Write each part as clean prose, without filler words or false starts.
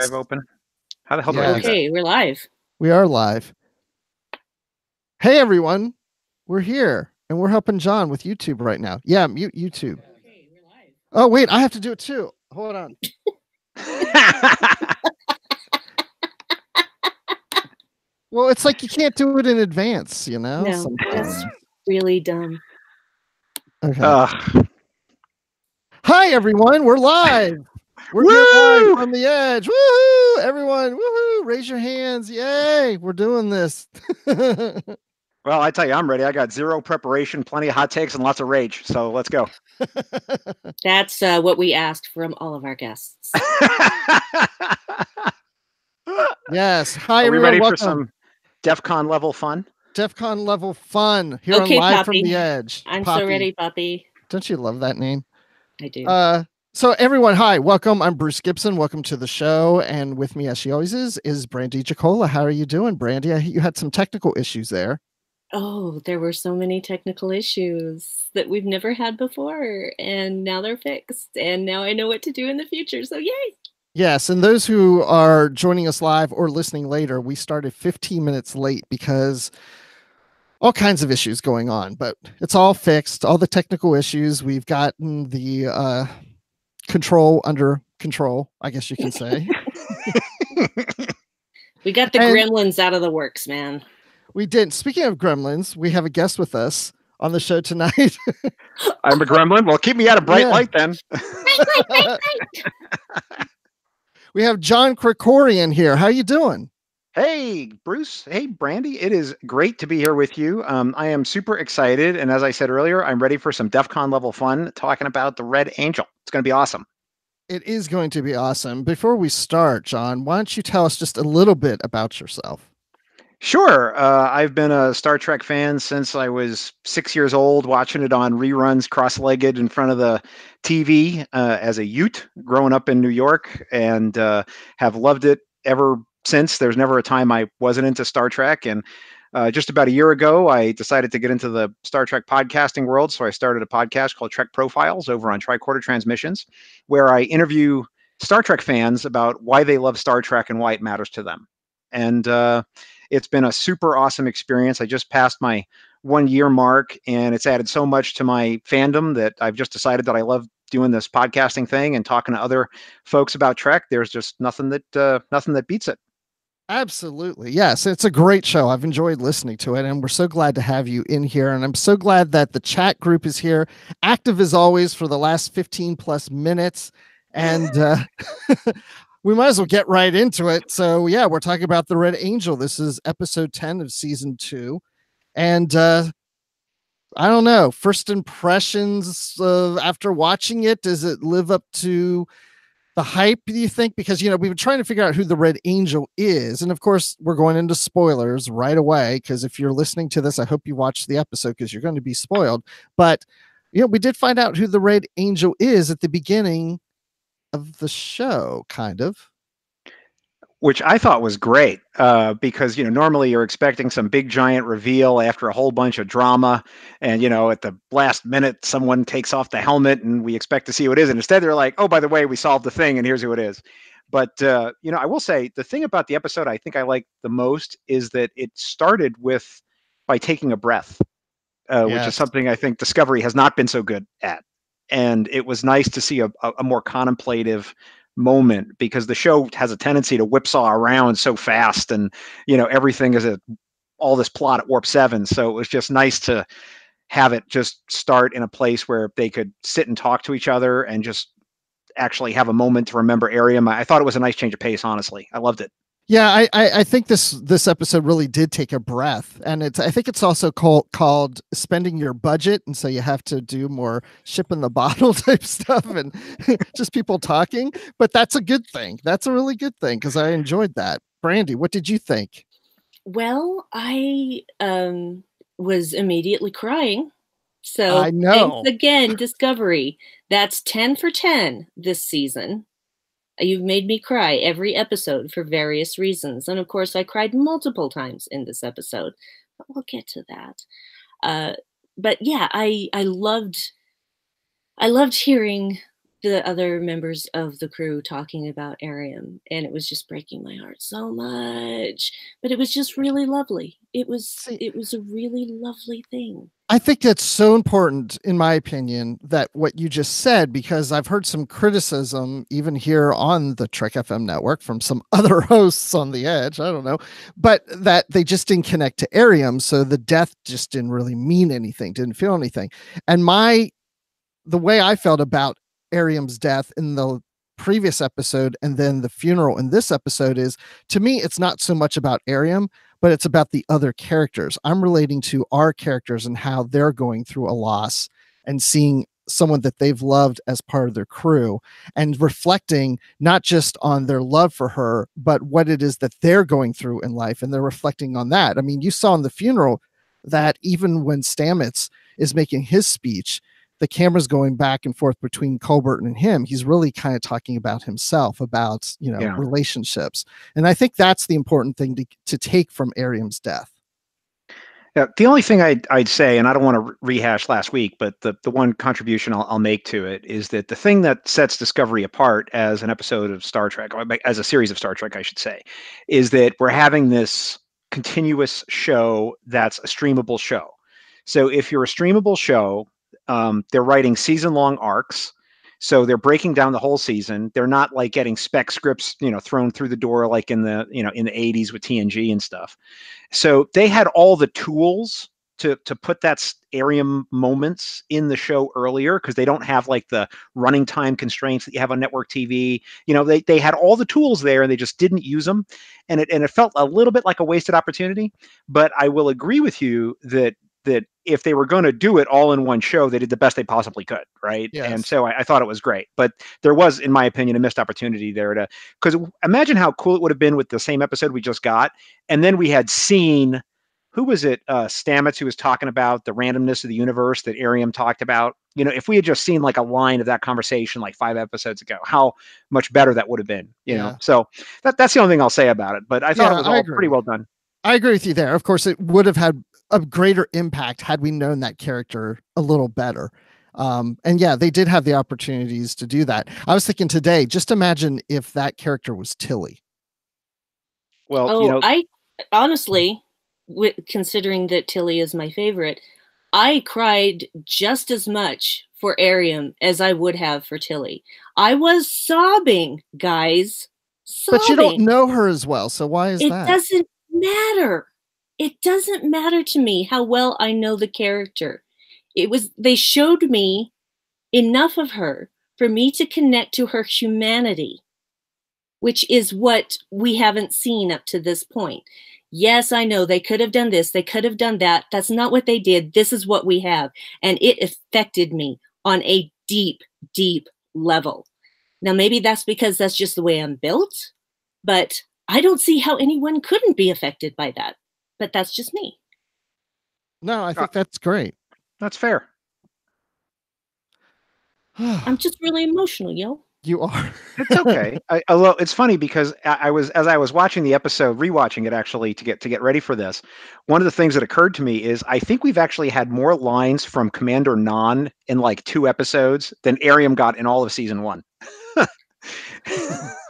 open? How the hell do I do that? Okay, we're live. We are live. Hey, everyone. We're here, and we're helping John with YouTube right now. Yeah, mute YouTube. Okay, we're live. Oh, wait, I have to do it too. Hold on. Well, it's like you can't do it in advance, you know? No, sometimes. that's really dumb. Okay. Hi, everyone. We're live. We're here live from the edge. Woohoo! Everyone, woohoo! Raise your hands. Yay! We're doing this. Well, I tell you, I'm ready. I got zero preparation, plenty of hot takes, and lots of rage. So let's go. That's what we asked from all of our guests. Yes. Hi, Are we everyone. ready Welcome. for some DEF CON level fun? DEF CON level fun here Okay, on Live Poppy. from the Edge. I'm Poppy. so ready, Poppy. Don't you love that name? I do. So everyone, hi, welcome. I'm Bruce Gibson. Welcome to the show. And with me, as she always is Brandi Jackola. How are you doing, Brandi? You had some technical issues there. Oh, there were so many technical issues that we've never had before, and now they're fixed. And now I know what to do in the future. So yay! Yes, and those who are joining us live or listening later, we started 15 minutes late because all kinds of issues going on, but it's all fixed. All the technical issues, we've gotten the control under control, I guess you can say. We got the gremlins out of the works, man. We did. Speaking of gremlins, we have a guest with us on the show tonight. I'm a gremlin. Well, keep me out of bright light then. Right. We have John Krikorian here. How you doing? Hey, Bruce. Hey, Brandi. It is great to be here with you. I am super excited. And as I said earlier, I'm ready for some DEF CON level fun talking about the Red Angel. It's going to be awesome. It is going to be awesome. Before we start, John, why don't you tell us just a little bit about yourself? Sure. I've been a Star Trek fan since I was 6 years old, watching it on reruns cross-legged in front of the TV as a Ute growing up in New York, and have loved it ever since. There's never a time I wasn't into Star Trek. And just about a year ago, I decided to get into the Star Trek podcasting world. So I started a podcast called Trek Profiles over on Tricorder Transmissions, where I interview Star Trek fans about why they love Star Trek and why it matters to them. And it's been a super awesome experience. I just passed my 1 year mark, and it's added so much to my fandom that I've just decided that I love doing this podcasting thing and talking to other folks about Trek. There's just nothing that beats it. Absolutely. Yes, it's a great show. I've enjoyed listening to it, and we're so glad to have you in here. And I'm so glad that the chat group is here, active as always for the last 15 plus minutes. And we might as well get right into it. So yeah, we're talking about the Red Angel. This is episode 10 of season 2. And I don't know, first impressions after watching it, does it live up to the hype, do you think? Because, we've been trying to figure out who the Red Angel is. And of course, we're going into spoilers right away, because if you're listening to this, I hope you watch the episode because you're going to be spoiled. But, we did find out who the Red Angel is at the beginning of the show, kind of. Which I thought was great because, normally you're expecting some big giant reveal after a whole bunch of drama. And, at the last minute, someone takes off the helmet and we expect to see who it is. And instead they're like, oh, by the way, we solved the thing and here's who it is. But, I will say the thing about the episode I think I like the most is that it started by taking a breath, which is something I think Discovery has not been so good at. And it was nice to see a more contemplative moment, because the show has a tendency to whipsaw around so fast, and everything is all this plot at warp 7. So it was just nice to have it just start in a place where they could sit and talk to each other and just actually have a moment to remember Arium. I thought it was a nice change of pace. Honestly, I loved it. Yeah, I think this episode really did take a breath, and I think it's also called spending your budget, and so you have to do more ship in the bottle type stuff and just people talking. But that's a good thing. That's a really good thing, because I enjoyed that. Brandi, what did you think? Well, I was immediately crying. So I know. Thanks again, Discovery. That's 10 for 10 this season. You've made me cry every episode for various reasons. And of course, I cried multiple times in this episode, but we'll get to that. But yeah, I loved hearing the other members of the crew talking about Arium, and it was just breaking my heart so much. But it was just really lovely. It was a really lovely thing. I think that's so important, in my opinion, that what you just said, because I've heard some criticism even here on the Trek FM network from some other hosts on the edge. I don't know, but that they just didn't connect to Arium. So the death just didn't really mean anything, didn't feel anything. And the way I felt about Arium's death in the previous episode and then the funeral in this episode is, to me, it's not so much about Arium, but it's about the other characters. I'm relating to our characters and how they're going through a loss and seeing someone that they've loved as part of their crew and reflecting not just on their love for her, but what it is that they're going through in life. And they're reflecting on that. I mean, you saw in the funeral that even when Stamets is making his speech, the camera's going back and forth between Colbert and him. He's really kind of talking about himself, about, relationships. And I think that's the important thing to take from Arium's death. Yeah, the only thing I'd say, and I don't want to rehash last week, but the one contribution I'll make to it is that the thing that sets Discovery apart as an episode of Star Trek, or as a series of Star Trek, I should say, is that we're having this continuous show that's a streamable show. So if you're a streamable show, they're writing season-long arcs, so they're breaking down the whole season. They're not like getting spec scripts, thrown through the door like in the 80s with TNG and stuff. So they had all the tools to put that Arium moments in the show earlier, because they don't have like the running time constraints that you have on network TV. They had all the tools there and they just didn't use them, and it felt a little bit like a wasted opportunity. But I will agree with you that if they were going to do it all in one show, they did the best they possibly could, right? Yes. And so I thought it was great. But there was, in my opinion, a missed opportunity there because imagine how cool it would have been with the same episode we just got, and then we had seen, who was it, Stamets, who was talking about the randomness of the universe that Arium talked about. If we had just seen like a line of that conversation like 5 episodes ago, how much better that would have been, know? So that's the only thing I'll say about it. But I thought it was all pretty well done. I agree with you there. Of course, it would have had a greater impact had we known that character a little better. And yeah, they did have the opportunities to do that. I was thinking today, just imagine if that character was Tilly. Well, I honestly, considering that Tilly is my favorite, I cried just as much for Arium as I would have for Tilly. I was sobbing, guys. Sobbing. But you don't know her as well, so why is that? It doesn't matter. It doesn't matter to me how well I know the character. They showed me enough of her for me to connect to her humanity, which is what we haven't seen up to this point. Yes, I know they could have done this, they could have done that. That's not what they did. This is what we have. And it affected me on a deep, deep level. Now, maybe that's because that's just the way I'm built, but I don't see how anyone couldn't be affected by that. But that's just me. No, I think that's great. That's fair. I'm just really emotional, yo. You are. It's okay. Although it's funny because as I was watching the episode, rewatching it actually to get ready for this, one of the things that occurred to me is I think we've actually had more lines from Commander Non in like 2 episodes than Arium got in all of season 1.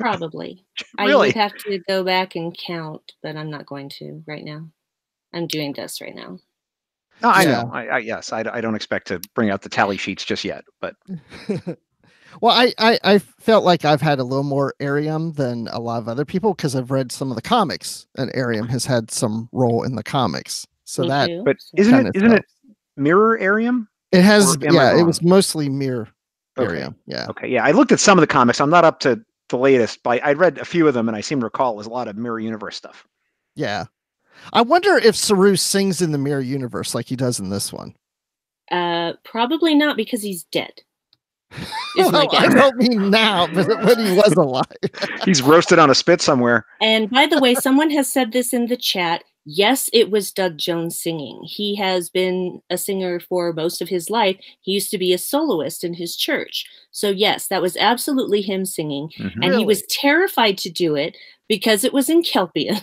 Probably. Really? I would have to go back and count, but I'm not going to right now. I'm doing this right now. No, I know. Yes, I don't expect to bring out the tally sheets just yet, but. Well, I felt like I've had a little more Arium than a lot of other people because I've read some of the comics, and Arium has had some role in the comics. So Me too. But isn't it Mirror Arium? It has, it was mostly Mirror Arium. Yeah. Okay. Yeah, I looked at some of the comics. I'm not up to the latest, but I read a few of them, and I seem to recall it was a lot of Mirror Universe stuff. Yeah. I wonder if Saru sings in the Mirror Universe like he does in this one. Probably not, because he's dead. I don't mean now, but when he was alive. He's roasted on a spit somewhere. And by the way, someone has said this in the chat. Yes, it was Doug Jones singing. He has been a singer for most of his life. He used to be a soloist in his church. So yes, that was absolutely him singing. Mm-hmm. And he was terrified to do it because it was in Kelpian.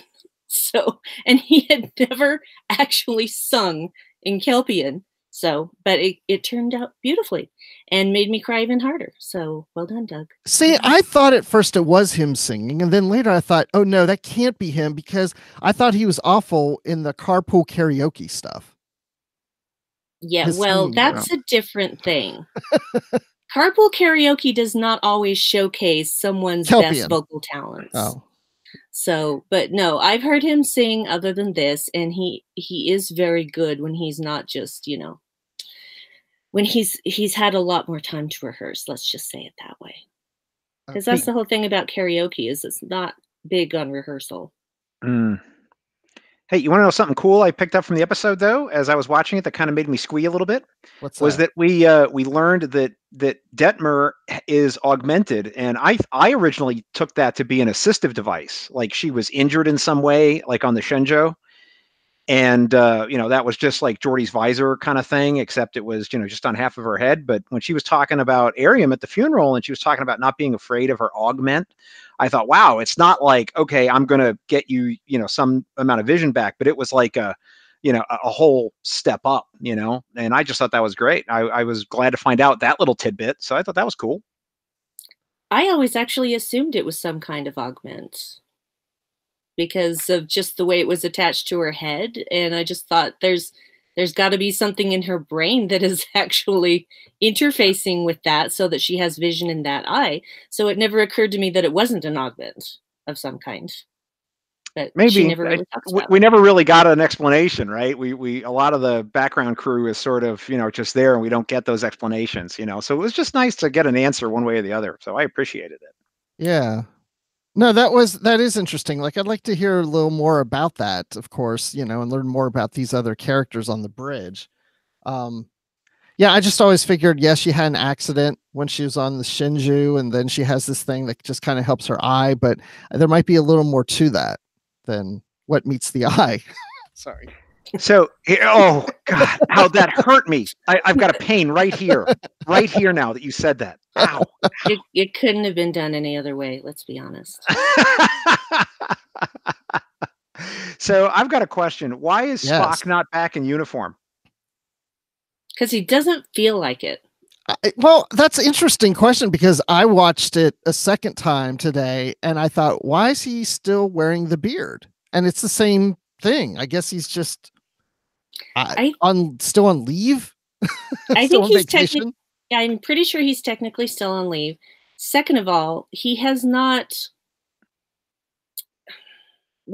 And he had never actually sung in Kelpian. So, but it turned out beautifully and made me cry even harder. So well done, Doug. See, I thought at first it was him singing, and then later I thought, oh no, that can't be him because I thought he was awful in the carpool karaoke stuff. Yeah, His well, singing, that's a different thing. Carpool karaoke does not always showcase someone's best Kelpian. vocal talents. Oh, So, but no, I've heard him sing other than this, and he is very good when he's not just, when he's had a lot more time to rehearse. Let's just say it that way. Because that's the whole thing about karaoke is it's not big on rehearsal. Mm. Hey, you want to know something cool I picked up from the episode though? As I was watching it, that kind of made me squee a little bit. What's was that? we learned that Detmer is augmented, and I originally took that to be an assistive device, like she was injured in some way, like on the Shenzhou, and that was just like Geordie's visor kind of thing, except it was just on half of her head. But when she was talking about Arium at the funeral, and she was talking about not being afraid of her augment, I thought, wow, it's not like, okay, I'm gonna get you some amount of vision back, but it was like a whole step up, and I just thought that was great. I was glad to find out that little tidbit, so I thought that was cool. I always actually assumed it was some kind of augment because of just the way it was attached to her head, and I just thought there's got to be something in her brain that is actually interfacing with that so that she has vision in that eye. So it never occurred to me that it wasn't an augment of some kind. But Maybe she never really talks about we it. never really got an explanation, right? We a lot of the background crew is sort of just there, and we don't get those explanations. So it was just nice to get an answer one way or the other. So I appreciated it. Yeah. No, that is interesting. Like, I'd like to hear a little more about that, of course, and learn more about these other characters on the bridge. Yeah, I just always figured, yes, she had an accident when she was on the Shinju, and then she has this thing that just kind of helps her eye, but there might be a little more to that than what meets the eye. Sorry. So, oh God, how that hurt me. I've got a pain right here now that you said that. Ow. It couldn't have been done any other way. Let's be honest. So I've got a question. Why is Yes. Spock not back in uniform? Because he doesn't feel like it. Well, that's an interesting question because I watched it a second time today and I thought, why is he still wearing the beard? And it's the same thing. I guess he's just still on leave. I think he's technically. I'm pretty sure he's technically still on leave. Second of all, he has not.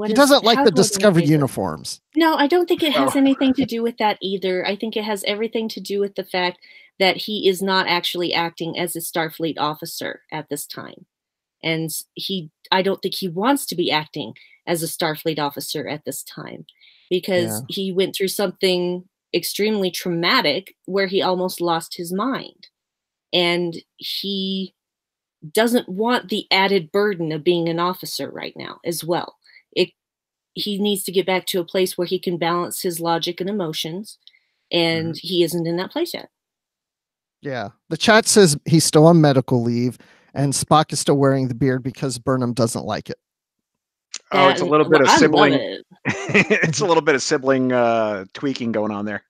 He doesn't like the Discovery uniforms. No, I don't think it has anything to do with that either. I think it has everything to do with the fact that he is not actually acting as a Starfleet officer at this time. And I don't think he wants to be acting as a Starfleet officer at this time because he went through something extremely traumatic where he almost lost his mind. And he doesn't want the added burden of being an officer right now as well. He needs to get back to a place where he can balance his logic and emotions, and he isn't in that place yet. Yeah. The chat says he's still on medical leave, and Spock is still wearing the beard because Burnham doesn't like it. Oh, it's a little bit of sibling. It's a little bit of sibling tweaking going on there.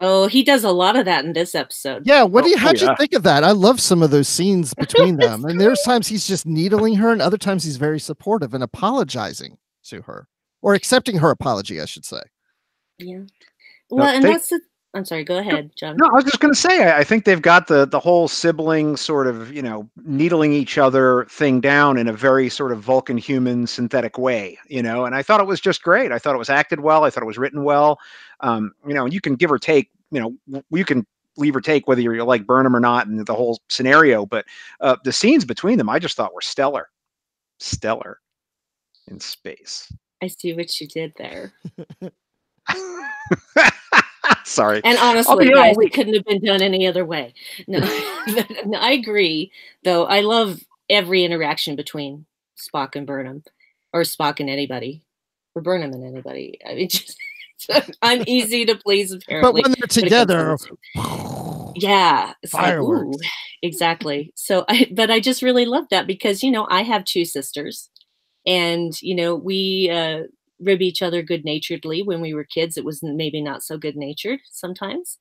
Oh, he does a lot of that in this episode. Yeah, how'd you think of that? I love some of those scenes between them. And there's times he's just needling her, and other times he's very supportive and apologizing to her. Or accepting her apology, I should say. Yeah. Well, that's the... I'm sorry, go ahead, John. No, I was just going to say, I think they've got the whole sibling sort of, needling each other thing down in a very sort of Vulcan human synthetic way, and I thought it was just great. I thought it was acted well. I thought it was written well. And you can give or take, you can leave or take whether you like Burnham or not and the whole scenario, but the scenes between them, I just thought were stellar in space. I see what you did there. Sorry. And honestly, guys, it couldn't have been done any other way. No, I agree, though. I love every interaction between Spock and Burnham, or Spock and anybody, or Burnham and anybody. I mean, I'm easy to please, apparently. But when they're together, yeah, it's fireworks. Like, ooh, exactly. So, but I just really love that because, I have two sisters. And, we rib each other good-naturedly when we were kids. It was maybe not so good-natured sometimes.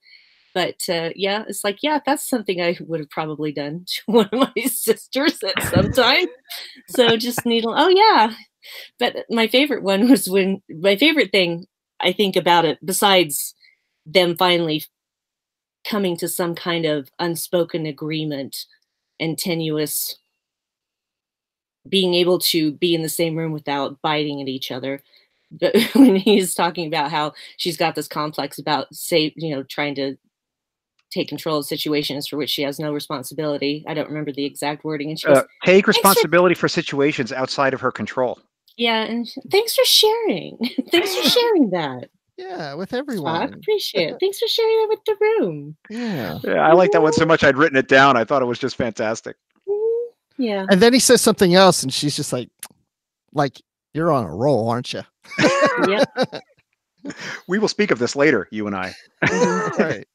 But yeah, it's like, yeah, that's something I would have probably done to one of my sisters at some time. So just needle. Oh yeah. But my favorite one was when my favorite thing I think about it, besides them finally coming to some kind of unspoken agreement and tenuous being able to be in the same room without biting at each other. But when he's talking about how she's got this complex about trying to take control of situations for which she has no responsibility. I don't remember the exact wording. And she goes, take "Thanks for responsibility for situations outside of her control." yeah, and thanks for sharing. Thanks for sharing that. Yeah, with Spock, everyone. appreciate it. Thanks for sharing that with the room. Yeah. Yeah, I like that one so much I'd written it down. I thought it was just fantastic. Yeah. And then he says something else, and she's just like you're on a roll, aren't you? Yep. We will speak of this later, you and I. Right.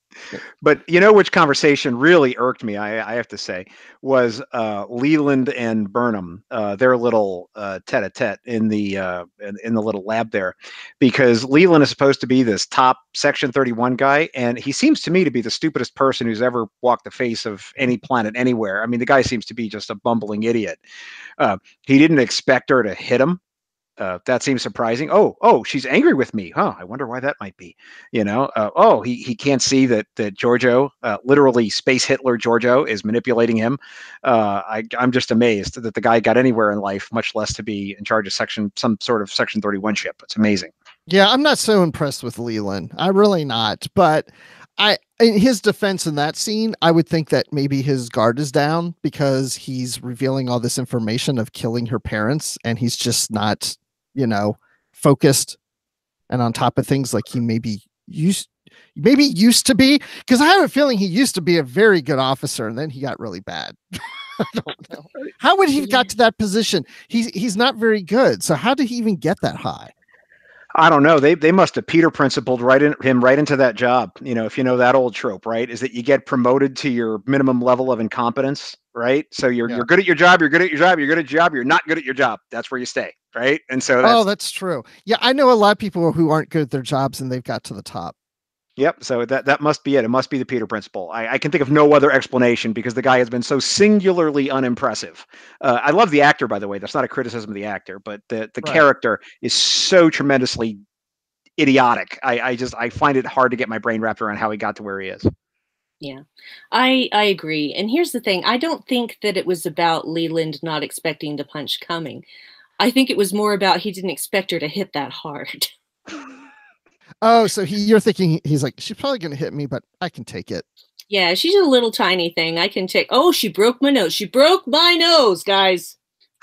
But you know which conversation really irked me, I have to say, was Leland and Burnham, their little tete-a-tete in the little lab there, because Leland is supposed to be this top Section 31 guy, and he seems to me to be the stupidest person who's ever walked the face of any planet anywhere. I mean, the guy seems to be just a bumbling idiot. He didn't expect her to hit him. That seems surprising. Oh, she's angry with me. Huh? I wonder why that might be. He can't see that Giorgio, literally Space Hitler Giorgio, is manipulating him. I'm just amazed that the guy got anywhere in life, much less to be in charge of some sort of Section 31 ship. It's amazing. Yeah, I'm not so impressed with Leland. I'm really not. But in his defense in that scene, I would think that maybe his guard is down because he's revealing all this information of killing her parents, and he's just not, focused and on top of things like he maybe used to be. Because I have a feeling he used to be a very good officer, and then he got really bad. I don't know. How would he have got to that position? He's not very good. So how did he even get that high? I don't know. They must have Peter principled him right into that job. If you know that old trope, right, is that you get promoted to your minimum level of incompetence, right? So you're good at your job. You're good at your job. You're good at your job. You're not good at your job. That's where you stay, right? And so that's true. Yeah, I know a lot of people who aren't good at their jobs and they've got to the top. Yep. So that must be it. It must be the Peter principle. I can think of no other explanation because the guy has been so singularly unimpressive. I love the actor, by the way. That's not a criticism of the actor, but the character is so tremendously idiotic. I find it hard to get my brain wrapped around how he got to where he is. Yeah, I agree. And here's the thing. I don't think that it was about Leland not expecting the punch coming. I think it was more about he didn't expect her to hit that hard. Oh, so you're thinking he's like, she's probably going to hit me, but I can take it. Yeah, she's a little tiny thing. I can take. Oh, she broke my nose. She broke my nose, guys.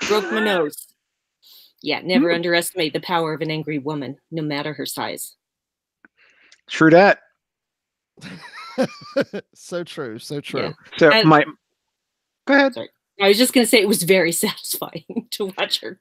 Broke my nose. Yeah, never underestimate the power of an angry woman, no matter her size. True that. So true. So true. Yeah. So go ahead. Sorry. I was just going to say it was very satisfying to watch her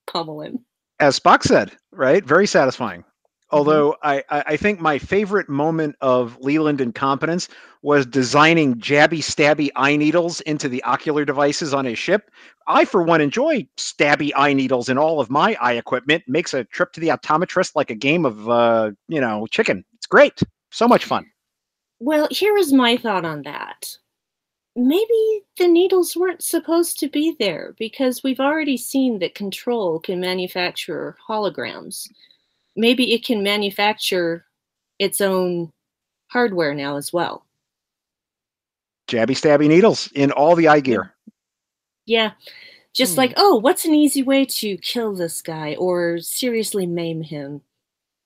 pummel him. As Spock said, right? Very satisfying. Although I think my favorite moment of Leland incompetence was designing jabby, stabby eye needles into the ocular devices on his ship. I, for one, enjoy stabby eye needles in all of my eye equipment. Makes a trip to the optometrist like a game of, chicken. It's great. So much fun. Well, here is my thought on that. Maybe the needles weren't supposed to be there because we've already seen that Control can manufacture holograms. Maybe it can manufacture its own hardware now as well. Jabby, stabby needles in all the eye gear. Yeah. Just like, what's an easy way to kill this guy or seriously maim him?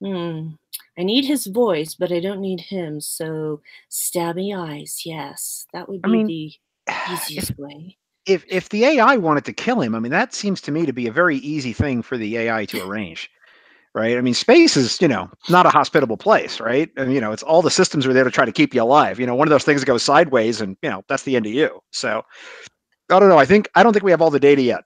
I need his voice, but I don't need him. So stabby eyes. Yes, that would be the easiest way. If the AI wanted to kill him, that seems to me to be a very easy thing for the AI to arrange. Right. Space is, not a hospitable place. Right. And, it's all the systems are there to try to keep you alive. One of those things goes sideways and, that's the end of you. So I don't know. I don't think we have all the data yet.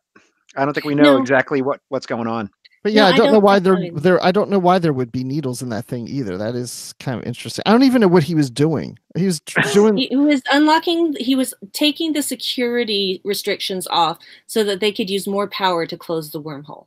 I don't think we know exactly what's going on. But yeah, I don't know why there. I don't know why there would be needles in that thing either. That is kind of interesting. I don't even know what he was doing. He was doing. He was unlocking. He was taking the security restrictions off so that they could use more power to close the wormhole.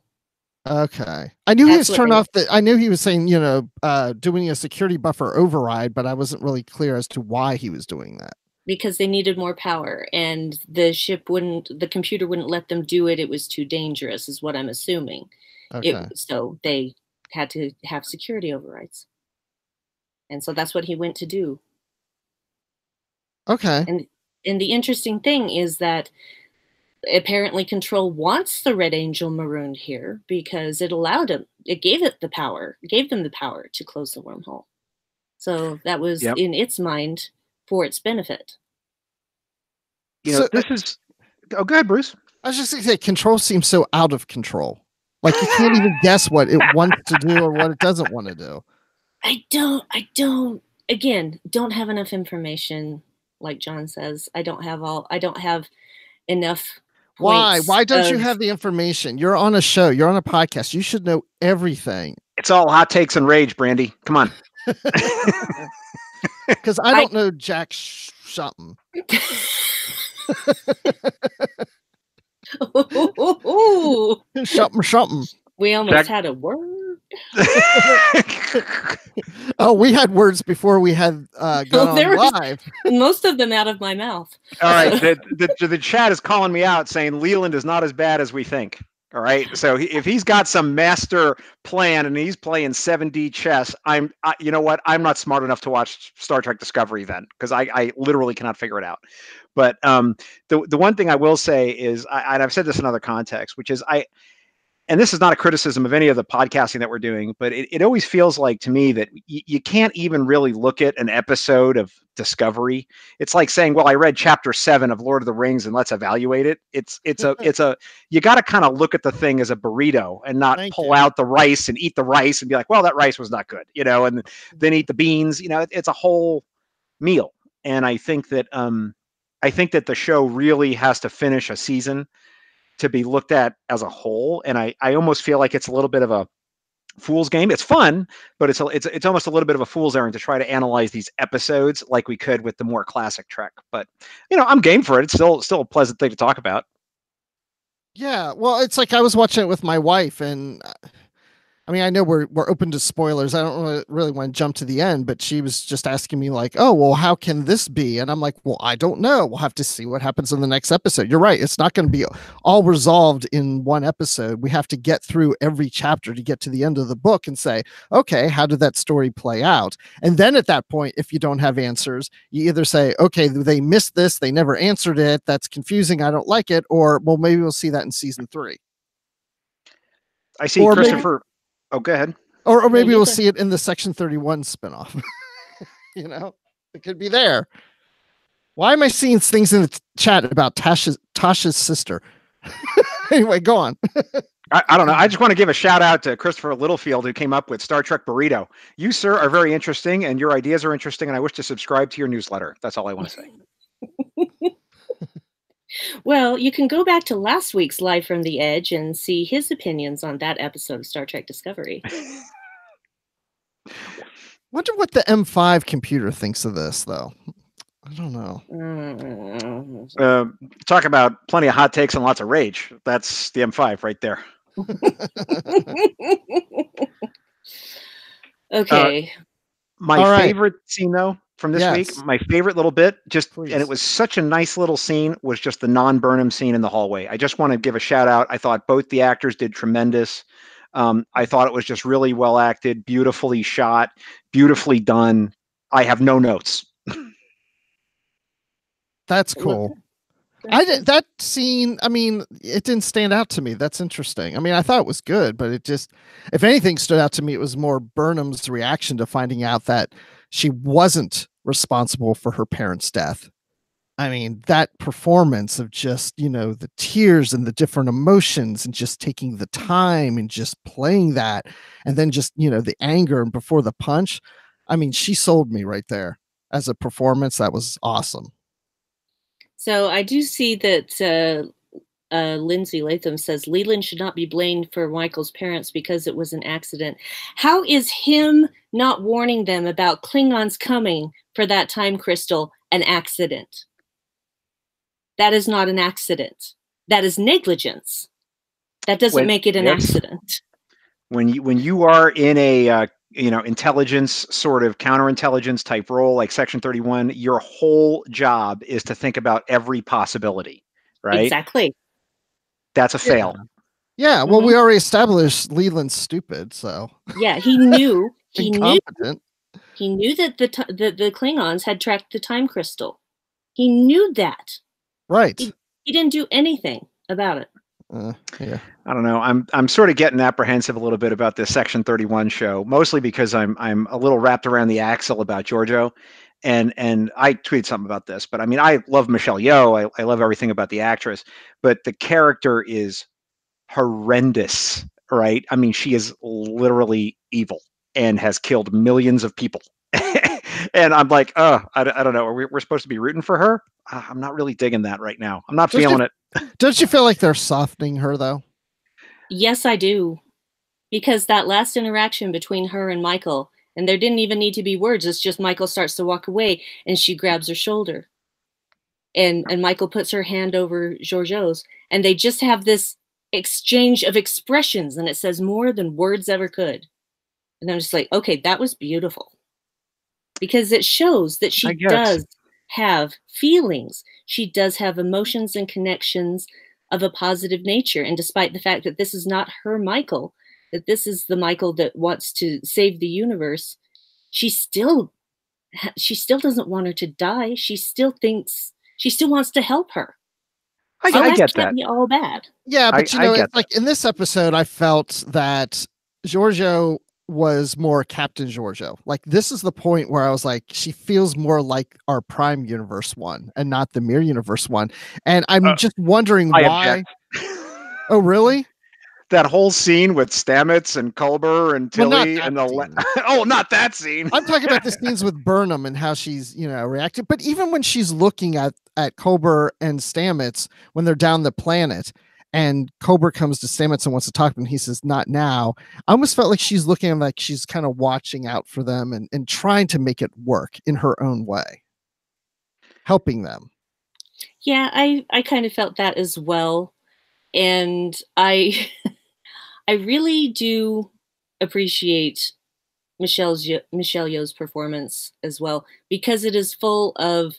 Okay. I knew he That's was what turned they- off I knew he was saying, doing a security buffer override, but I wasn't really clear as to why he was doing that. Because they needed more power, and the computer wouldn't let them do it. It was too dangerous, is what I'm assuming. Okay. So they had to have security overrides. And so that's what he went to do. Okay. And the interesting thing is that apparently Control wants the Red Angel marooned here because it gave them the power to close the wormhole. So that was in its mind for its benefit. This is. Oh, go ahead, Bruce. I was just going to say, Control seems so out of control. Like you can't even guess what it wants to do or what it doesn't want to do. I don't have enough information. Like John says, I don't have enough. Why don't you have the information? You're on a show. You're on a podcast. You should know everything. It's all hot takes and rage, Brandi. Come on. Because I don't know Jack something. Something. We almost had a word. Oh, we had words before we had gone on live. Most of them out of my mouth. All right, the chat is calling me out, saying Leland is not as bad as we think. All right, so if he's got some master plan and he's playing 7D chess, you know what? I'm not smart enough to watch Star Trek Discovery then, because I literally cannot figure it out. But the one thing I will say is, and I've said this in other contexts, which is and this is not a criticism of any of the podcasting that we're doing, but it always feels like to me that you can't even really look at an episode of Discovery. It's like saying, well, I read chapter 7 of Lord of the Rings and let's evaluate it. You got to kind of look at the thing as a burrito and not pull out the rice and eat the rice and be like, well, that rice was not good, and then eat the beans. It's a whole meal. And I think that the show really has to finish a season to be looked at as a whole, and I almost feel like it's a little bit of a fool's game. It's fun, but it's almost a little bit of a fool's errand to try to analyze these episodes like we could with the more classic Trek. But I'm game for it. It's still a pleasant thing to talk about. Yeah, well, it's like I was watching it with my wife, and I mean, I know we're open to spoilers. I don't really want to jump to the end, but she was just asking me like, oh, well, how can this be? And I'm like, well, I don't know. We'll have to see what happens in the next episode. You're right. It's not going to be all resolved in one episode. We have to get through every chapter to get to the end of the book and say, okay, how did that story play out? And then at that point, if you don't have answers, you either say, okay, they missed this. They never answered it. That's confusing. I don't like it. Or, well, maybe we'll see that in season 3. I see Christopher. Oh, go ahead. Or maybe we'll see it in the Section 31 spinoff. It could be there. Why am I seeing things in the chat about Tasha's sister? Anyway, go on. I don't know. I just want to give a shout out to Christopher Littlefield, who came up with Star Trek Burrito. You, sir, are very interesting, and your ideas are interesting, and I wish to subscribe to your newsletter. That's all I want to say. Well, you can go back to last week's Live from the Edge and see his opinions on that episode of Star Trek Discovery. Wonder what the M5 computer thinks of this, though. I don't know. Talk about plenty of hot takes and lots of rage. That's the M5 right there. Okay. My favorite scene, though, from this week, my favorite little bit, and it was such a nice little scene, was just the non-Burnham scene in the hallway. I just want to give a shout out. I thought both the actors did tremendous. I thought it was just really well acted, beautifully shot, beautifully done. I have no notes. That's cool. That scene, I mean, it didn't stand out to me. That's interesting. I mean, I thought it was good, but it just, if anything stood out to me, it was more Burnham's reaction to finding out that she wasn't responsible for her parents' death. I mean, that performance of just, the tears and the different emotions and just taking the time and just playing that. And then just, the anger and before the punch. I mean, she sold me right there as a performance. That was awesome. So I do see that Lindsay Latham says Leland should not be blamed for Michael's parents because it was an accident. How is him not warning them about Klingons coming for that time crystal an accident? That is not an accident. That is negligence. That doesn't make it an accident. when you are in a intelligence sort of counterintelligence type role like Section 31, your whole job is to think about every possibility, right? Exactly. That's a Yeah. fail. Yeah, well, we already established Leland's stupid, so yeah, he knew incompetent. He knew that the Klingons had tracked the time crystal. He knew that. Right. He didn't do anything about it. Yeah. I don't know. I'm sort of getting apprehensive a little bit about this Section 31 show, mostly because I'm a little wrapped around the axle about Giorgio, and I tweeted something about this. But I mean, I love Michelle Yeoh. I love everything about the actress, but the character is horrendous, right? I mean, she is literally evil and has killed millions of people. And I'm like, oh, I don't know. We're supposed to be rooting for her. I'm not really digging that right now. I'm not feeling it. Don't you feel like they're softening her though? Yes, I do. Because that last interaction between her and Michael, and there didn't even need to be words. It's just Michael starts to walk away and she grabs her shoulder. And Michael puts her hand over Giorgio's, and they just have this exchange of expressions, and it says more than words ever could. And I'm just like, okay, that was beautiful. Because it shows that she does have feelings. She does have emotions and connections of a positive nature. And despite the fact that this is not her Michael, that this is the Michael that wants to save the universe, she still doesn't want her to die. She still wants to help her. I get that. Can't be all bad. Yeah, but it's like in this episode, I felt that Giorgio was more Captain Giorgio. Like this is the point where I was like, she feels more like our Prime Universe one and not the Mirror Universe one. And I'm just wondering why. Oh, really? That whole scene with Stamets and Culber and Tilly and oh, not that scene. I'm talking about the scenes with Burnham and how she's, reacted. But even when she's looking at Culber and Stamets when they're down the planet and Culber comes to Stamets and wants to talk to him, and he says, "Not now." I almost felt like she's looking at him like she's kind of watching out for them and trying to make it work in her own way, helping them. Yeah, I kind of felt that as well. And I really do appreciate Michelle Yeoh's performance as well, because it is full of,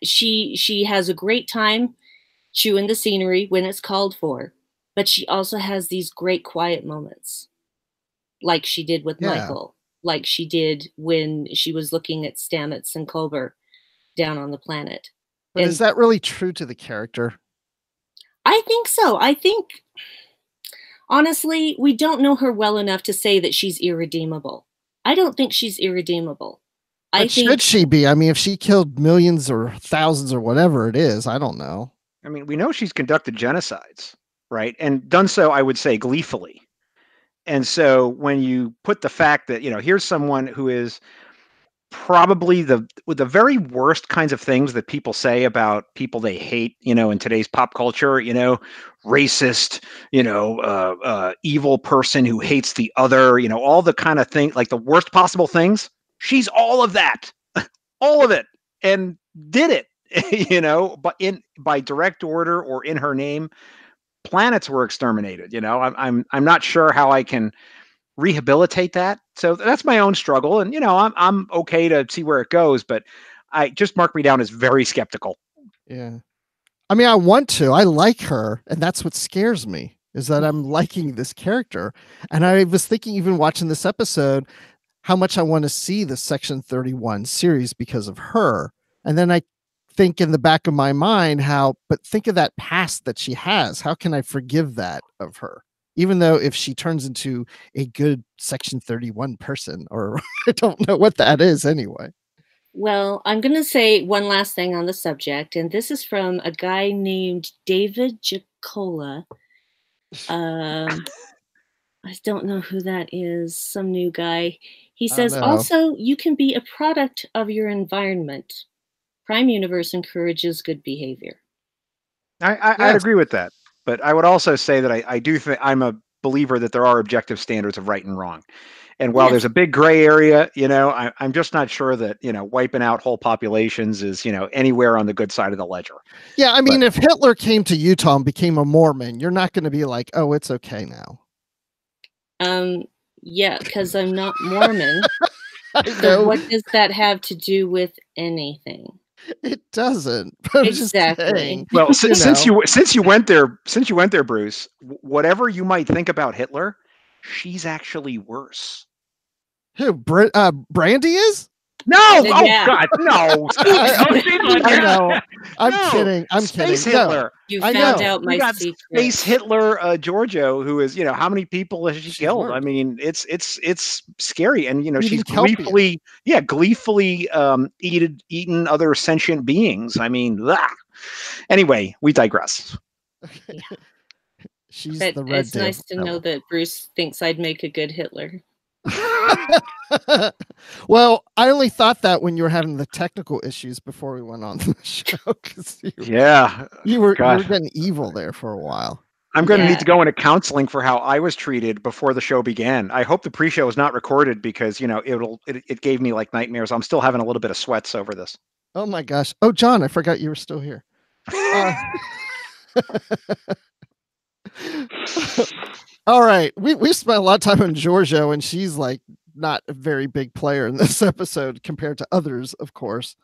she has a great time chewing the scenery when it's called for, but she also has these great quiet moments, like she did with Michael, like she did when she was looking at Stamets and Culber down on the planet. But is that really true to the character? I think so. I think, honestly, we don't know her well enough to say that she's irredeemable. I don't think she's irredeemable. Should she be? I mean, if she killed millions or thousands or whatever it is, I don't know. I mean, we know she's conducted genocides, right? And done so, I would say, gleefully. And so when you put the fact that, here's someone who is probably with the very worst kinds of things that people say about people they hate, in today's pop culture, racist, evil person who hates the other, all the kind of thing, like the worst possible things. She's all of that, all of it, and did it, but by direct order or in her name. Planets were exterminated. I'm not sure how I can rehabilitate that. So that's my own struggle, and I'm okay to see where it goes, but I just mark me down as very skeptical. Yeah, I mean, I want to. I like her, and that's what scares me, is that I'm liking this character. And I was thinking, even watching this episode, how much I want to see the Section 31 series because of her. And then I think in the back of my mind but think of that past that she has. How can I forgive that of her? Even though if she turns into a good Section 31 person, or I don't know what that is anyway. Well, I'm going to say one last thing on the subject, and this is from a guy named David Jackola. I don't know who that is, some new guy. He says, also, you can be a product of your environment. Prime Universe encourages good behavior. I'd agree with that. But I would also say that I do think I'm a believer that there are objective standards of right and wrong. And while there's a big gray area, I'm just not sure that, wiping out whole populations is, anywhere on the good side of the ledger. Yeah. I mean, if Hitler came to Utah and became a Mormon, you're not going to be like, oh, it's okay now. Yeah, because I'm not Mormon. I So know what does that have to do with anything? it doesn't. But I'm just Exactly. saying. Well, You since know. you went there, Bruce, whatever you might think about Hitler, she's actually worse. Who? Brandi is? No! Oh Yeah. God, no! Don't say like I that. know. I'm No. kidding. I'm Space kidding. No, Hitler. You I found know. out my You got secret. Space Hitler, Giorgio, who is, how many people has she She's killed? I worked. mean, it's scary, and she's Eating kelpie. gleefully eaten other sentient beings. I mean, ugh. Anyway, we digress. Yeah. She's But the red it's nice to know devil. that Bruce thinks I'd make a good Hitler. Well, I only thought that when you were having the technical issues before we went on the show, because Yeah, you were God. getting evil there for a while. I'm going to need Yeah. to go into counseling for how I was treated before the show began. I hope the pre-show is not recorded because it gave me like nightmares. I'm still having a little bit of sweats over this. Oh my gosh. Oh, John, I forgot you were still here. Uh, all right. We spent a lot of time on Giorgio, and she's like not a very big player in this episode compared to others, of course.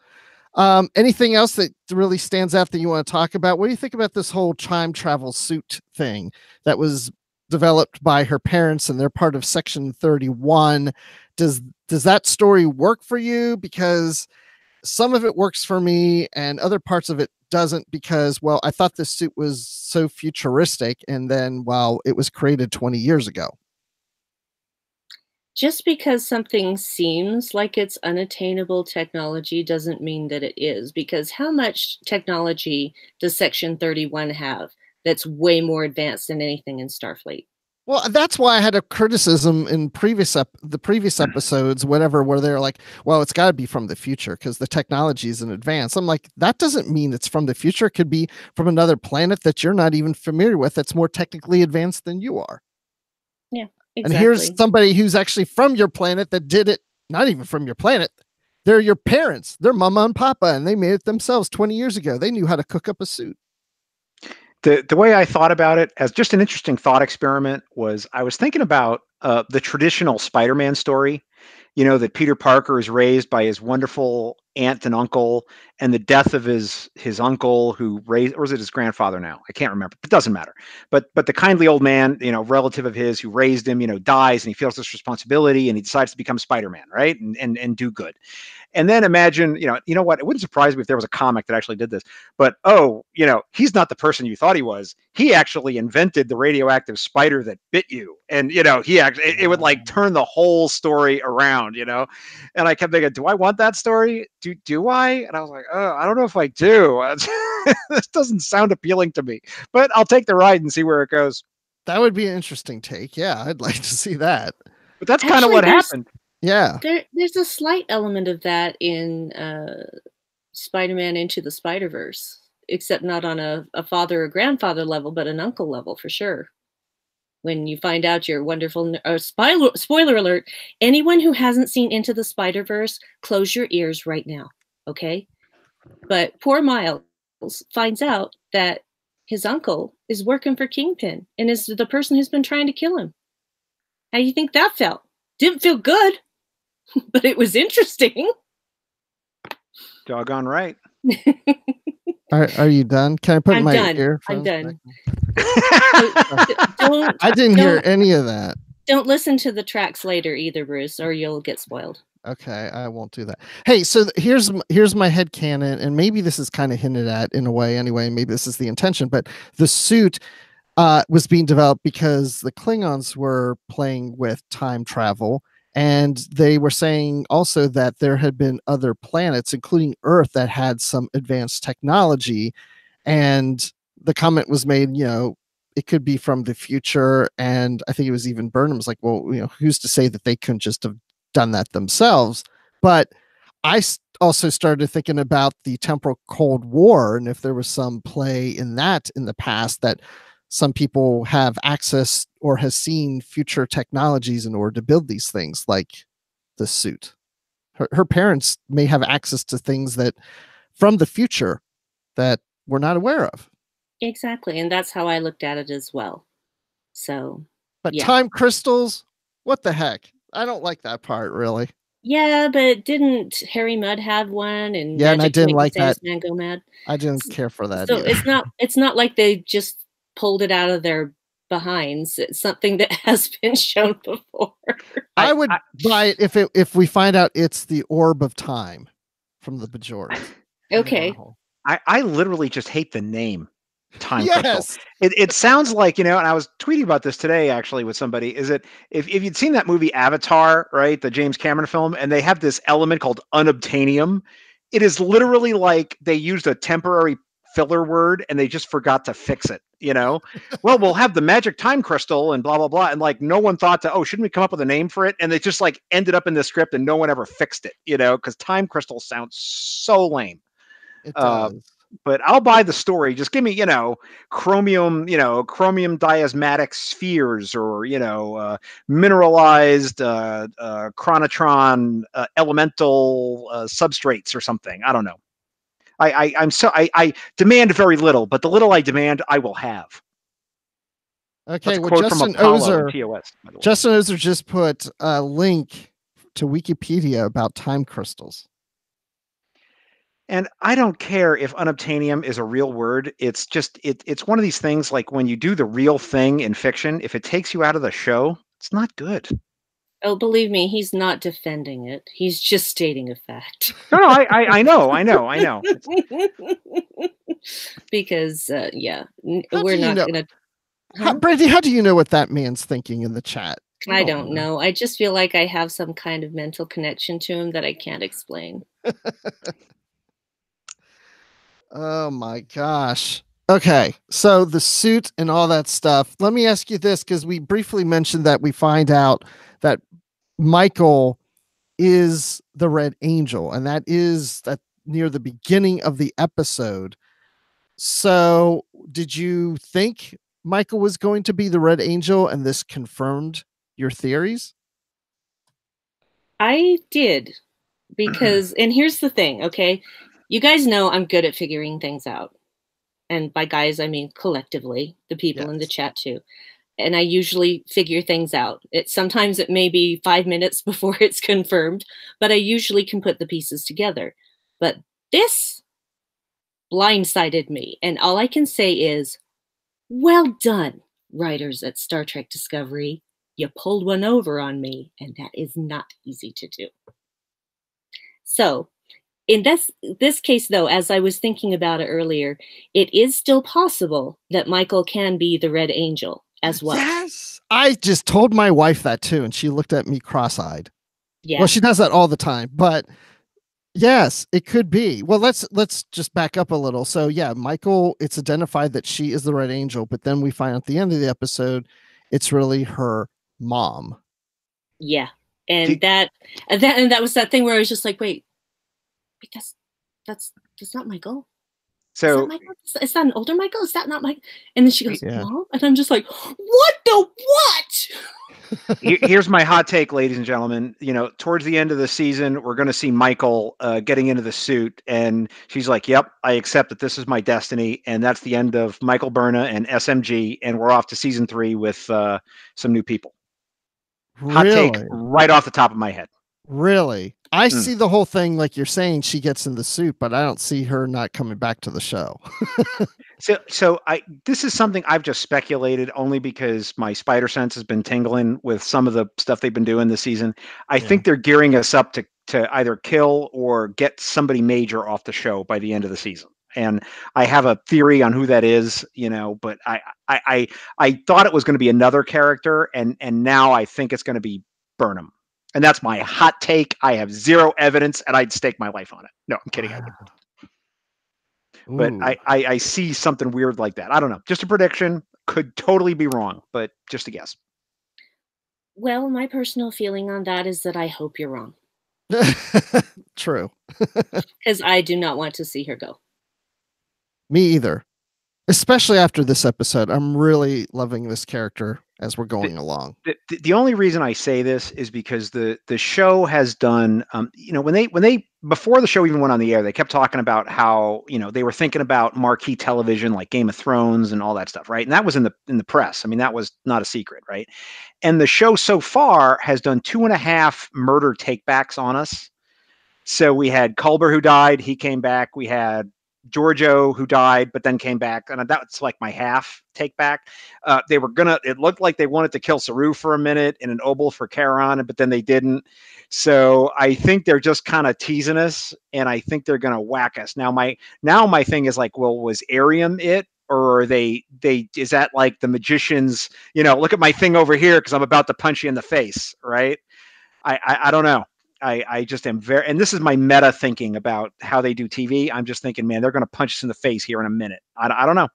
Anything else that really stands out that you want to talk about? What do you think about this whole time travel suit thing that was developed by her parents and they're part of Section 31? Does that story work for you? Because some of it works for me and other parts of it doesn't, because, well, I thought this suit was so futuristic, and then, well, it was created 20 years ago. Just because something seems like it's unattainable technology doesn't mean that it is, because how much technology does Section 31 have that's way more advanced than anything in Starfleet? Well, that's why I had a criticism in the previous episodes, whatever, where they're like, well, it's got to be from the future because the technology is in advance. I'm like, that doesn't mean it's from the future. It could be from another planet that you're not even familiar with that's more technically advanced than you are. Yeah, And here's exactly. somebody who's actually from your planet that did it, not even from your planet. They're your parents. They're mama and papa, and they made it themselves 20 years ago. They knew how to cook up a suit. The way I thought about it as just an interesting thought experiment was I was thinking about the traditional Spider-Man story, that Peter Parker is raised by his wonderful aunt and uncle, and the death of his uncle who raised, or is it his grandfather now? I can't remember. It doesn't matter. But the kindly old man, relative of his who raised him, dies, and he feels this responsibility, and he decides to become Spider-Man, right, and do good. And then imagine, what? It wouldn't surprise me if there was a comic that actually did this. But he's not the person you thought he was. He actually invented the radioactive spider that bit you, and he actually it would like turn the whole story around. And I kept thinking, do I want that story? Do I? And I was like, oh, I don't know if I do. This doesn't sound appealing to me, but I'll take the ride and see where it goes. That would be an interesting take. Yeah, I'd like to see that. But that's kind of Actually, what happened. Yeah. There's a slight element of that in Spider-Man Into the Spider-Verse, except not on a father or grandfather level, but an uncle level for sure. When you find out your wonderful spoiler alert, anyone who hasn't seen Into the Spider-Verse, close your ears right now, okay? But poor Miles finds out that his uncle is working for Kingpin and is the person who's been trying to kill him. How do you think that felt? Didn't feel good, but it was interesting. Doggone right. Are you done? Can I put I'm my done. earphones I'm done. back? I didn't hear any of that. Don't listen to the tracks later either, Bruce, or you'll get spoiled. Okay, I won't do that. Hey, so here's my headcanon, and maybe this is kind of hinted at in a way anyway, maybe this is the intention, but the suit was being developed because the Klingons were playing with time travel, and they were saying also that there had been other planets, including Earth, that had some advanced technology. And the comment was made, it could be from the future. And I think it was even Burnham's like, well, who's to say that they couldn't just have done that themselves? But I also started thinking about the temporal Cold War, and if there was some play in that in the past, that some people have access or has seen future technologies in order to build these things, like the suit. Her parents may have access to things that from the future that we're not aware of. Exactly. And that's how I looked at it as well. So But Yeah. time crystals, what the heck? I don't like that part, really. Yeah, but didn't Harry Mudd have one and Yeah, and I magic to didn't make the like that. Sandman go mad? I didn't care for that So either. it's not like they just pulled it out of their behinds. It's something that has been shown before. I would buy it if we find out it's the orb of time from the Bajorans. Okay. I literally just hate the name time crystal. Yes. It sounds like, and I was tweeting about this today actually with somebody, is it if you'd seen that movie Avatar, right, the James Cameron film, and they have this element called unobtainium, it is literally like they used a temporary filler word and they just forgot to fix it, well, we'll have the magic time crystal and blah blah blah, and like no one thought to, oh, shouldn't we come up with a name for it, and they just like ended up in the script and no one ever fixed it, because time crystal sounds so lame. It does. But I'll buy the story. Just give me, chromium, chromium diasmatic spheres, or mineralized chronotron elemental substrates or something. I don't know. I demand very little, but the little I demand, I will have. Okay, That's a well, quote from Apollo in TOS. Justin Ozer just put a link to Wikipedia about time crystals. And I don't care if unobtainium is a real word. It's just it's one of these things, like when you do the real thing in fiction, if it takes you out of the show, it's not good. Oh, believe me, he's not defending it. He's just stating a fact. No, I know. Because yeah, How we're do you not know? gonna. Brandi, how do you know what that man's thinking in the chat? I don't know. I just feel like I have some kind of mental connection to him that I can't explain. Oh my gosh. Okay, so the suit and all that stuff. Let me ask you this, because we briefly mentioned that we find out that Michael is the Red Angel, and that is that near the beginning of the episode. So, did you think Michael was going to be the Red Angel, and this confirmed your theories? I did, because, and here's the thing, okay? You guys know I'm good at figuring things out. And by guys, I mean collectively, the people in the chat too. And I usually figure things out. Sometimes it may be 5 minutes before it's confirmed, but I usually can put the pieces together. But this blindsided me. And all I can say is, well done, writers at Star Trek Discovery. You pulled one over on me, and that is not easy to do. So in this case, though, as I was thinking about it earlier, it is still possible that Michael can be the Red Angel as well. Yes. I just told my wife that too, and she looked at me cross-eyed. Yeah. Well, she does that all the time, but yes, it could be. Well, let's just back up a little. So yeah, Michael, it's identified that she is the Red Angel, but then we find at the end of the episode, it's really her mom. Yeah. And that was that thing where I was just like, wait, because that's not Michael. So is that Michael? Is that an older Michael? Is that not Michael? And then she goes, Mom? And I'm just like, what the what? Here's my hot take, ladies and gentlemen. Towards the end of the season, we're going to see Michael getting into the suit, and she's like, yep, I accept that this is my destiny. And that's the end of Michael Byrna and SMG. And we're off to season 3 with some new people. Really? Hot take right off the top of my head. Really? I see the whole thing like you're saying, she gets in the suit, but I don't see her not coming back to the show. So this is something I've just speculated only because my spider sense has been tingling with some of the stuff they've been doing this season. I think they're gearing us up to either kill or get somebody major off the show by the end of the season. And I have a theory on who that is, but I thought it was going to be another character, and now I think it's going to be Burnham. And that's my hot take. I have zero evidence, and I'd stake my life on it. No, I'm kidding. But I see something weird like that. I don't know. Just a prediction. Could totally be wrong, but just a guess. Well, my personal feeling on that is that I hope you're wrong. True. Because I do not want to see her go. Me either. Especially after this episode. I'm really loving this character as we're going along. The only reason I say this is because the show has done, when they before the show even went on the air, they kept talking about how they were thinking about marquee television like Game of Thrones and all that stuff, right? And that was in the press. I mean, that was not a secret, right? And the show so far has done 2.5 murder takebacks on us. So we had Culber who died, he came back. We had Giorgio who died, but then came back, and that's like my half take back. They were gonna. It looked like they wanted to kill Saru for a minute in an oboe for Charon, but then they didn't. So I think they're just kind of teasing us, and I think they're gonna whack us. Now my thing is like, well, was Arium it? Or are they is that like the magicians? Look at my thing over here because I'm about to punch you in the face, right? I don't know. I just am very, and this is my meta thinking about how they do TV. I'm just thinking, man, they're going to punch us in the face here in a minute. I don't know,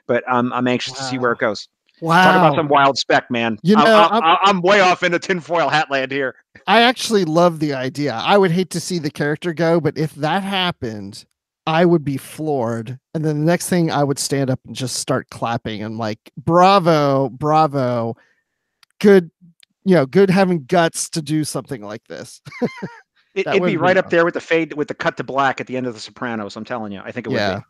but I'm anxious to see where it goes. Wow. Talk about some wild spec, man. I'm way off into tinfoil hat land here. I actually love the idea. I would hate to see the character go, but if that happened, I would be floored. And then the next thing, I would stand up and just start clapping and like, bravo, bravo. Good. Good having guts to do something like this. It'd be right up there with the fade, with the cut to black at the end of The Sopranos. I'm telling you, I think it would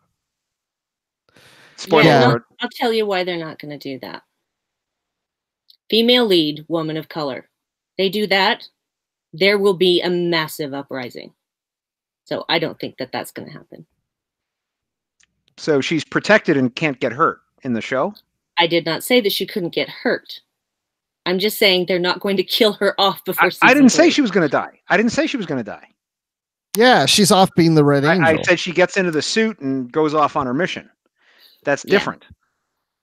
be. Spoiler alert. I'll tell you why they're not going to do that. Female lead, woman of color. They do that, there will be a massive uprising. So I don't think that that's going to happen. So she's protected and can't get hurt in the show? I did not say that she couldn't get hurt. I'm just saying they're not going to kill her off before season I didn't 3. say she was going to die. I didn't say she was going to die. Yeah, she's off being the Red Angel. I said she gets into the suit and goes off on her mission. That's different.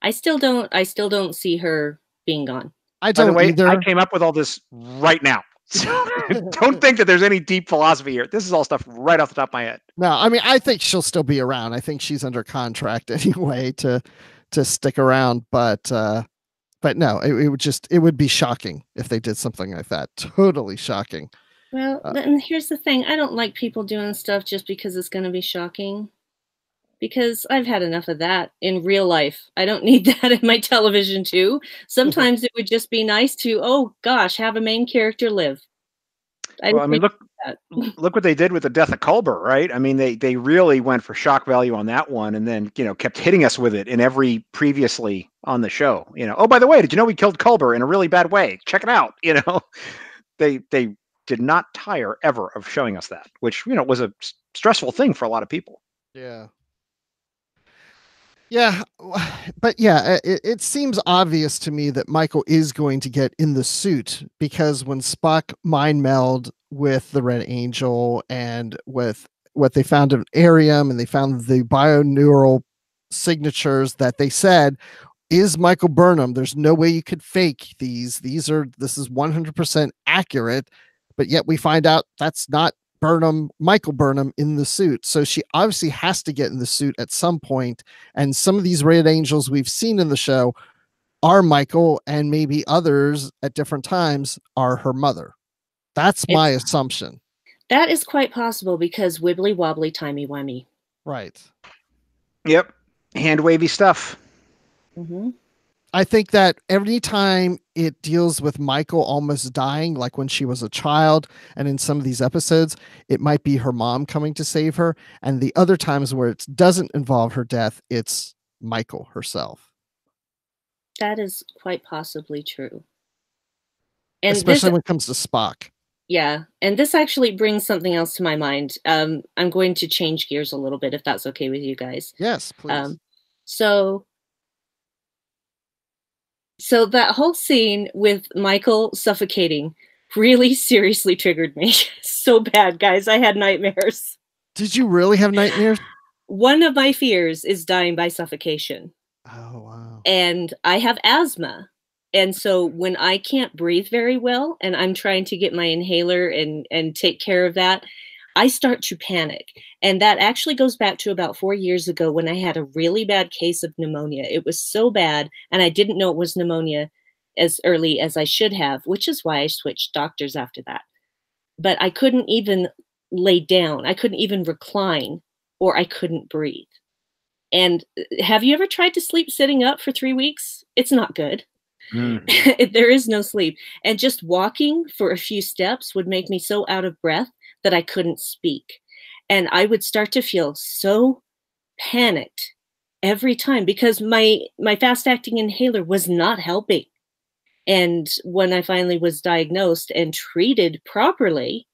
I still don't see her being gone. I don't. By the way, either. I came up with all this right now. So don't think that there's any deep philosophy here. This is all stuff right off the top of my head. No, I mean, I think she'll still be around. I think she's under contract anyway to stick around, but no, it would be shocking if they did something like that. Totally shocking. Well, and here's the thing. I don't like people doing stuff just because it's going to be shocking. Because I've had enough of that in real life. I don't need that in my television too. Sometimes it would just be nice to, oh gosh, have a main character live. Look what they did with the death of Culber, right? I mean, they really went for shock value on that one, and then kept hitting us with it in every previously on the show. Oh, by the way, did you know we killed Culber in a really bad way? Check it out. They did not tire ever of showing us that, which was a stressful thing for a lot of people. Yeah. Yeah, but yeah, it seems obvious to me that Michael is going to get in the suit, because when Spock mind meld with the Red Angel and with what they found in Arium, and they found the bioneural signatures that they said is Michael Burnham. There's no way you could fake these. This is 100% accurate, but yet we find out that's not Michael Burnham in the suit. So she obviously has to get in the suit at some point. And some of these Red Angels we've seen in the show are Michael, and maybe others at different times are her mother. That's my assumption. That is quite possible, because wibbly wobbly, timey wimey. Right. Yep. Hand wavy stuff. Mm-hmm. I think that every time it deals with Michael almost dying, like when she was a child, and in some of these episodes, it might be her mom coming to save her. And the other times where it doesn't involve her death, it's Michael herself. That is quite possibly true. And especially when it comes to Spock. Yeah. And this actually brings something else to my mind. I'm going to change gears a little bit, if that's okay with you guys. Yes, please. So that whole scene with Michael suffocating really seriously triggered me. So bad, guys. I had nightmares. Did you really have nightmares? One of my fears is dying by suffocation. Oh, wow. And I have asthma. And so when I can't breathe very well and I'm trying to get my inhaler and take care of that, I start to panic. And that actually goes back to about 4 years ago when I had a really bad case of pneumonia. It was so bad, and I didn't know it was pneumonia as early as I should have, which is why I switched doctors after that. But I couldn't even lay down. I couldn't even recline, or I couldn't breathe. And have you ever tried to sleep sitting up for 3 weeks? It's not good. Mhm. There is no sleep. And just walking for a few steps would make me so out of breath that I couldn't speak. And I would start to feel so panicked every time because my fast acting inhaler was not helping. And when I finally was diagnosed and treated properly,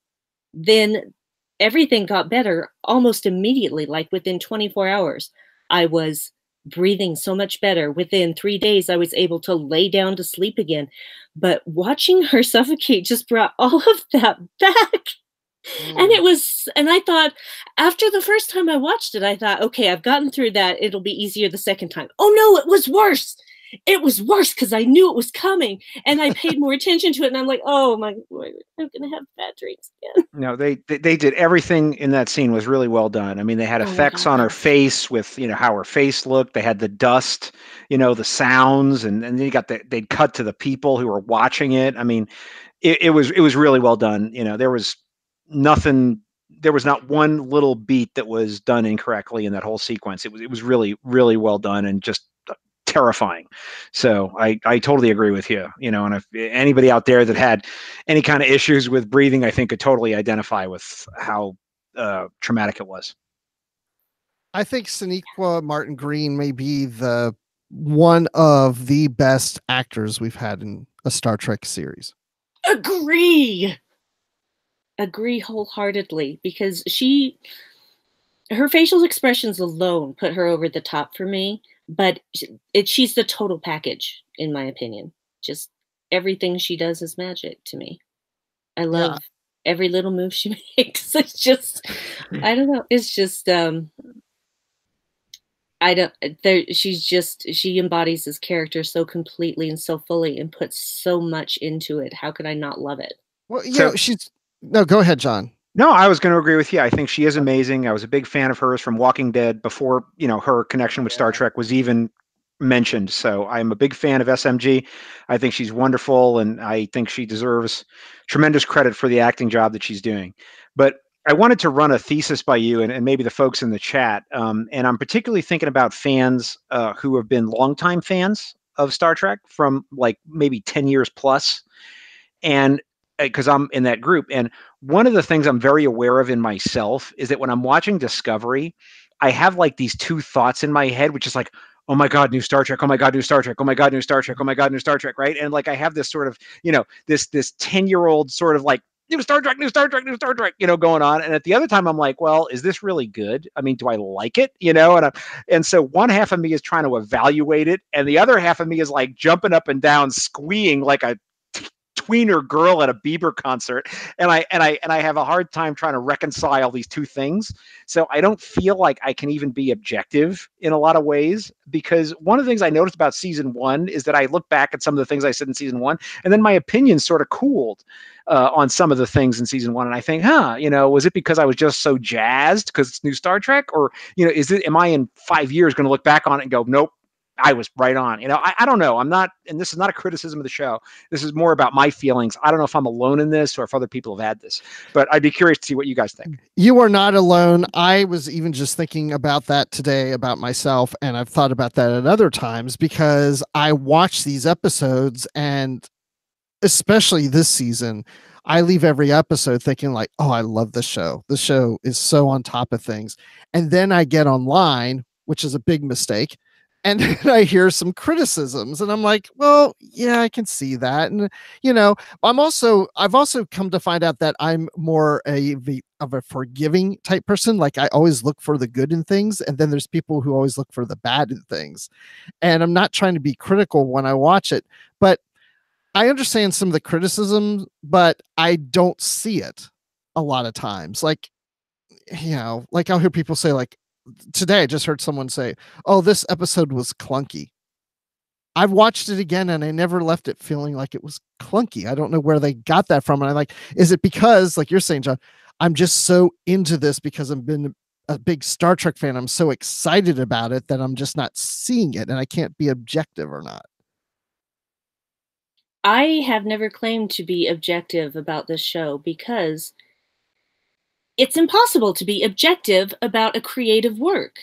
then everything got better almost immediately, like within 24 hours. I was breathing so much better. Within 3 days, I was able to lay down to sleep again. But watching her suffocate just brought all of that back. And Mm. and I thought, after the first time I watched it, I thought, okay, I've gotten through that. It'll be easier the second time. Oh no, it was worse. It was worse because I knew it was coming and I paid more attention to it. And I'm like, oh my, I'm going to have bad dreams again. No, they did everything in that scene was really well done. I mean, they had Oh my effects God, on her yes. face with, how her face looked. They had the dust, the sounds, and then they'd cut to the people who were watching it. I mean, it was really well done. There was nothing, there was not one little beat that was done incorrectly in that whole sequence. It was really, really well done and just terrifying. So I totally agree with you. And if anybody out there that had any kind of issues with breathing, I think could totally identify with how traumatic it was. I think Sonequa Martin Green may be the one of the best actors we've had in a Star Trek series. Agree. Agree wholeheartedly because her facial expressions alone put her over the top for me, but she's the total package, in my opinion. Just everything she does is magic to me. I Yeah, love every little move she makes. It's just, I don't know. It's just, I don't, she embodies this character so completely and so fully and puts so much into it. How could I not love it? well, So she's no. Go ahead, John. no, I was going to agree with you. I think she is amazing. I was a big fan of hers from Walking Dead before, her connection with Star Trek was even mentioned. So I'm a big fan of SMG. I think she's wonderful, and I think she deserves tremendous credit for the acting job that she's doing. But I wanted to run a thesis by you and maybe the folks in the chat. And I'm particularly thinking about fans who have been longtime fans of Star Trek from like maybe 10 years plus. And because I'm in that group. And one of the things I'm very aware of in myself is that when I'm watching Discovery, I have like these two thoughts in my head, which is like, oh my God, new Star Trek. Oh my God, new Star Trek. Oh my God, new Star Trek. Oh my God, new Star Trek. Right. And like I have this sort of, this 10-year-old sort of like new Star Trek, new Star Trek, new Star Trek, going on. And at the other time, I'm like, well, is this really good? I mean, do I like it? And so one half of me is trying to evaluate it, and the other half of me is like jumping up and down, squeeing like a tweener girl at a Bieber concert, and I have a hard time trying to reconcile these two things. So I don't feel like I can even be objective in a lot of ways, because one of the things I noticed about season one is that I look back at some of the things I said in season one, and then my opinion sort of cooled on some of the things in season one, and I think, was it because I was just so jazzed because it's new Star Trek, or am I in 5 years going to look back on it and go, nope, I was right on. I don't know. I'm not, and this is not a criticism of the show. This is more about my feelings. I don't know if I'm alone in this or if other people have had this, but I'd be curious to see what you guys think. You are not alone. I was even just thinking about that today about myself, and I've thought about that at other times because I watch these episodes, and especially this season, I leave every episode thinking like, oh, I love this show. The show is so on top of things. And then I get online, which is a big mistake, and then I hear some criticisms, and I'm like, well, yeah, I can see that. And I've also come to find out that I'm more of a forgiving type person. Like I always look for the good in things, and then there's people who always look for the bad in things. And I'm not trying to be critical when I watch it, but I understand some of the criticism, but I don't see it a lot of times. Like, like I'll hear people say, like, today I just heard someone say, oh, this episode was clunky. I've watched it again and I never left it feeling like it was clunky. I don't know where they got that from. And I'm like, is it because, like you're saying, John, I'm just so into this because I've been a big Star Trek fan. I'm so excited about it that I'm just not seeing it and I can't be objective or not. I have never claimed to be objective about this show because it's impossible to be objective about a creative work.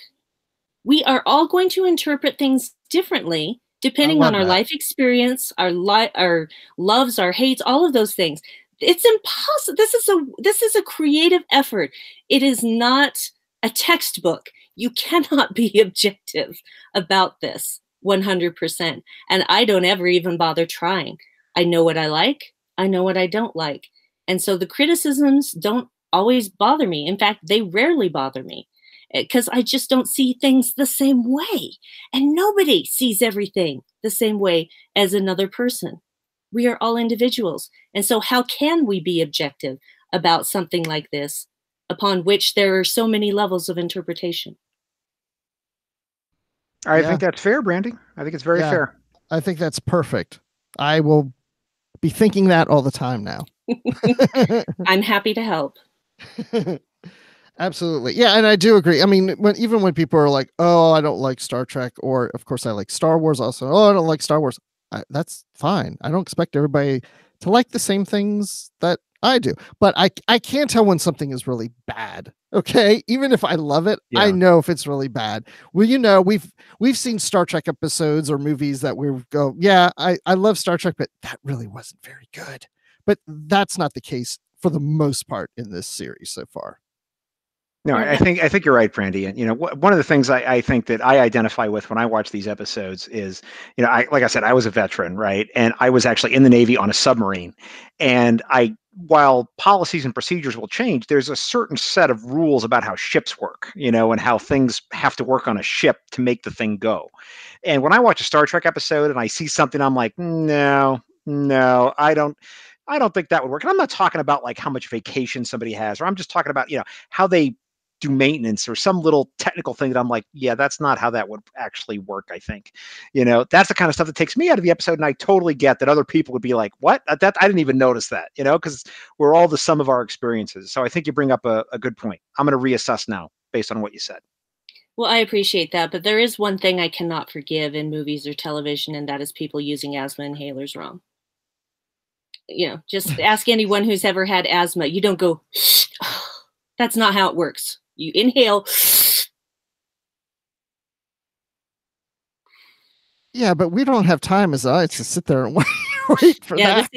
We are all going to interpret things differently depending on our life experience, our loves, our hates, all of those things. It's impossible. This is a creative effort. It is not a textbook. You cannot be objective about this 100%. And I don't ever even bother trying. I know what I like. I know what I don't like. And so the criticisms don't always bother me. In fact, they rarely bother me because I just don't see things the same way. And nobody sees everything the same way as another person. We are all individuals. And so how can we be objective about something like this, upon which there are so many levels of interpretation? I think that's fair, Brandi. I think it's very fair. I think that's perfect. I will be thinking that all the time now. I'm happy to help. Absolutely. Yeah, and I do agree. I mean, even when people are like, "Oh, I don't like Star Trek," or of course I like Star Wars also. "Oh, I don't like Star Wars." That's fine. I don't expect everybody to like the same things that I do. But I can tell when something is really bad. Okay? Even if I love it, I know if it's really bad. Well, we've seen Star Trek episodes or movies that we go, "Yeah, I love Star Trek, but that really wasn't very good." But that's not the case for the most part in this series so far. No, I think you're right, Brandi. And one of the things I think that I identify with when I watch these episodes is, like I said, I was a veteran, right? And I was actually in the Navy on a submarine. And while policies and procedures will change, there's a certain set of rules about how ships work, and how things have to work on a ship to make the thing go. And when I watch a Star Trek episode and I see something, I'm like, no, I don't think that would work. And I'm not talking about like how much vacation somebody has, or I'm just talking about, how they do maintenance or some little technical thing that I'm like, yeah, that's not how that would actually work. I think, that's the kind of stuff that takes me out of the episode. And I totally get that other people would be like, what? That I didn't even notice that, because we're all the sum of our experiences. So I think you bring up a good point. I'm going to reassess now based on what you said. Well, I appreciate that, but there is one thing I cannot forgive in movies or television, and that is people using asthma inhalers wrong. Just ask anyone who's ever had asthma. You don't go, that's not how it works. You inhale. Yeah, but we don't have time as I to sit there and wait for that.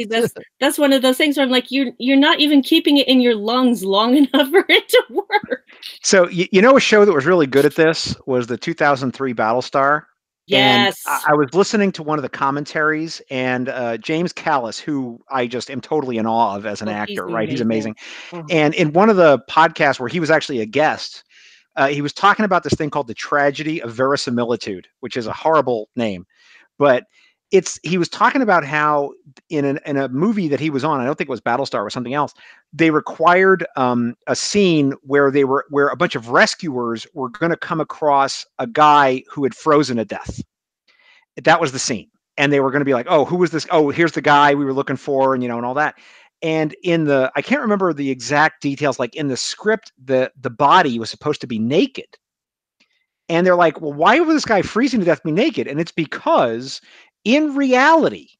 That's one of those things where I'm like, you're not even keeping it in your lungs long enough for it to work. So a show that was really good at this was the 2003 Battlestar. Yes. And I was listening to one of the commentaries, and James Callis, who I just am totally in awe of as an actor, right? He's amazing. Mm-hmm. And in one of the podcasts where he was actually a guest, he was talking about this thing called the tragedy of verisimilitude, which is a horrible name. But he was talking about how in a movie that he was on, I don't think it was Battlestar or something else, they required a scene where a bunch of rescuers were going to come across a guy who had frozen to death. That was the scene. And they were going to be like, oh, who was this? Oh, here's the guy we were looking for, and and all that. And I can't remember the exact details, like in the script, the body was supposed to be naked. And they're like, well, why would this guy freezing to death be naked? And it's because in reality,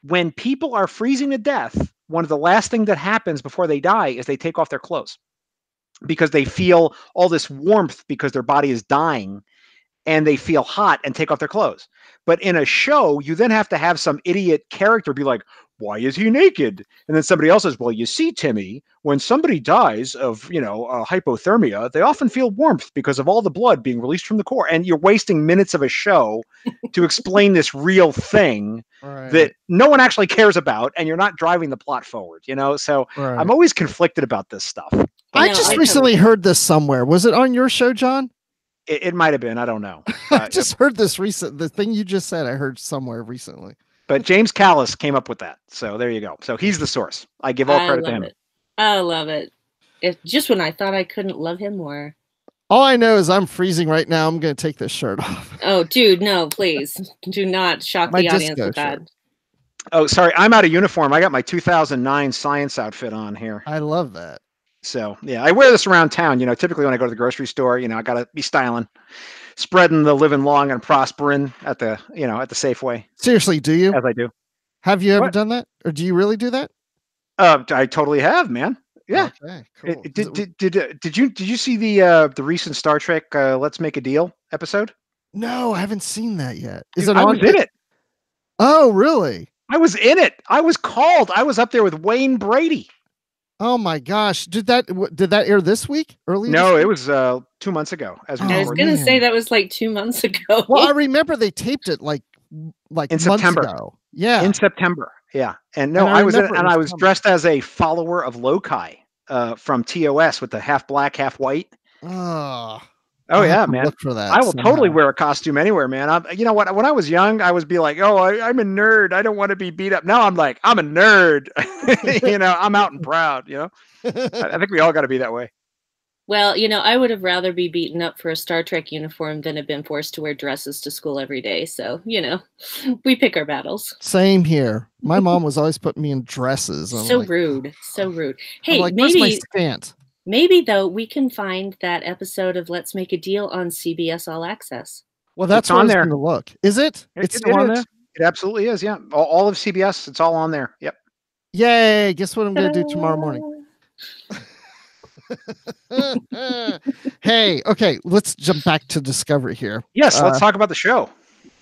when people are freezing to death, one of the last things that happens before they die is they take off their clothes because they feel all this warmth because their body is dying and they feel hot and take off their clothes. But in a show, you then have to have some idiot character be like, why is he naked? And then somebody else says, well, you see, Timmy, when somebody dies of, hypothermia, they often feel warmth because of all the blood being released from the core. And you're wasting minutes of a show to explain this real thing that no one actually cares about, and you're not driving the plot forward, So I'm always conflicted about this stuff. I just recently heard this somewhere. Was it on your show, John? It might have been. I don't know. I just heard this the thing you just said, I heard somewhere recently. But James Callis came up with that. So there you go. So he's the source. I give all credit to him. I love it. Just when I thought I couldn't love him more. All I know is I'm freezing right now. I'm going to take this shirt off. Oh, dude, no, please. Do not shock the audience with that. Oh, sorry. I'm out of uniform. I got my 2009 science outfit on here. I love that. So, yeah, I wear this around town. Typically when I go to the grocery store, I got to be styling. Spreading the living long and prospering at the Safeway. Seriously, do you? As I do. Have you ever done that? Or do you really do that? I totally have, man. Yeah. Okay, cool. Did you see the recent Star Trek Let's Make a Deal episode? No, I haven't seen that yet. I was in it. Oh, really? I was in it. I was called. I was up there with Wayne Brady. Oh my gosh. Did that air this week? Earlier this No, it week? was 2 months ago as we I was Oh, recorded. gonna say man. that was like 2 months ago. Well, I remember they taped it like In months September. ago. Yeah. In September. Yeah. And no, And I I was in it, remember it and was I was coming. dressed as a follower of Lokai from TOS with the half black, half white. Oh, Oh I'll have yeah, to man. look for that I will totally somehow. wear a costume anywhere, man. You know what? When I was young, I would be like, "Oh, I'm a nerd. I don't want to be beat up." Now I'm like, "I'm a nerd." I'm out and proud. I think we all got to be that way. Well, I would have rather be beaten up for a Star Trek uniform than have been forced to wear dresses to school every day. So, we pick our battles. Same here. My mom was always putting me in dresses. I'm So like, rude. So rude. I'm Hey, like, where's my maybe stance? though we can find that episode of Let's Make a Deal on CBS All Access. Well, that's It's where I on was there. going to look. Is it? It's still It on is. there? It absolutely is. Yeah. All of CBS. It's all on there. Yep. Yay. Guess what I'm going to do tomorrow morning? Hey, okay, let's jump back to Discovery here. Yes. Let's talk about the show.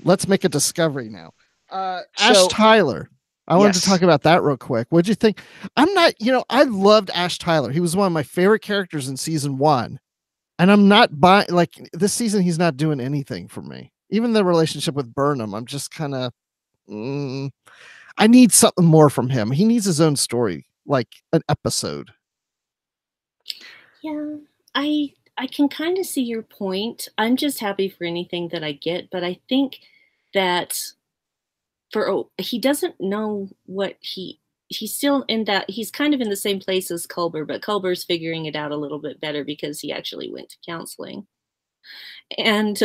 Let's make a Discovery now. Ash So- Tyler. I wanted to Yes. talk about that real quick. What'd you think? I loved Ash Tyler. He was one of my favorite characters in season 1. And I'm not buying, like, this season, he's not doing anything for me. Even the relationship with Burnham, I'm just kind of, I need something more from him. He needs his own story, like an episode. Yeah, I can kind of see your point. I'm just happy for anything that I get, but I think that he doesn't know what he's still in that he's kind of in the same place as Culber, but Culber's figuring it out a little bit better because he actually went to counseling. And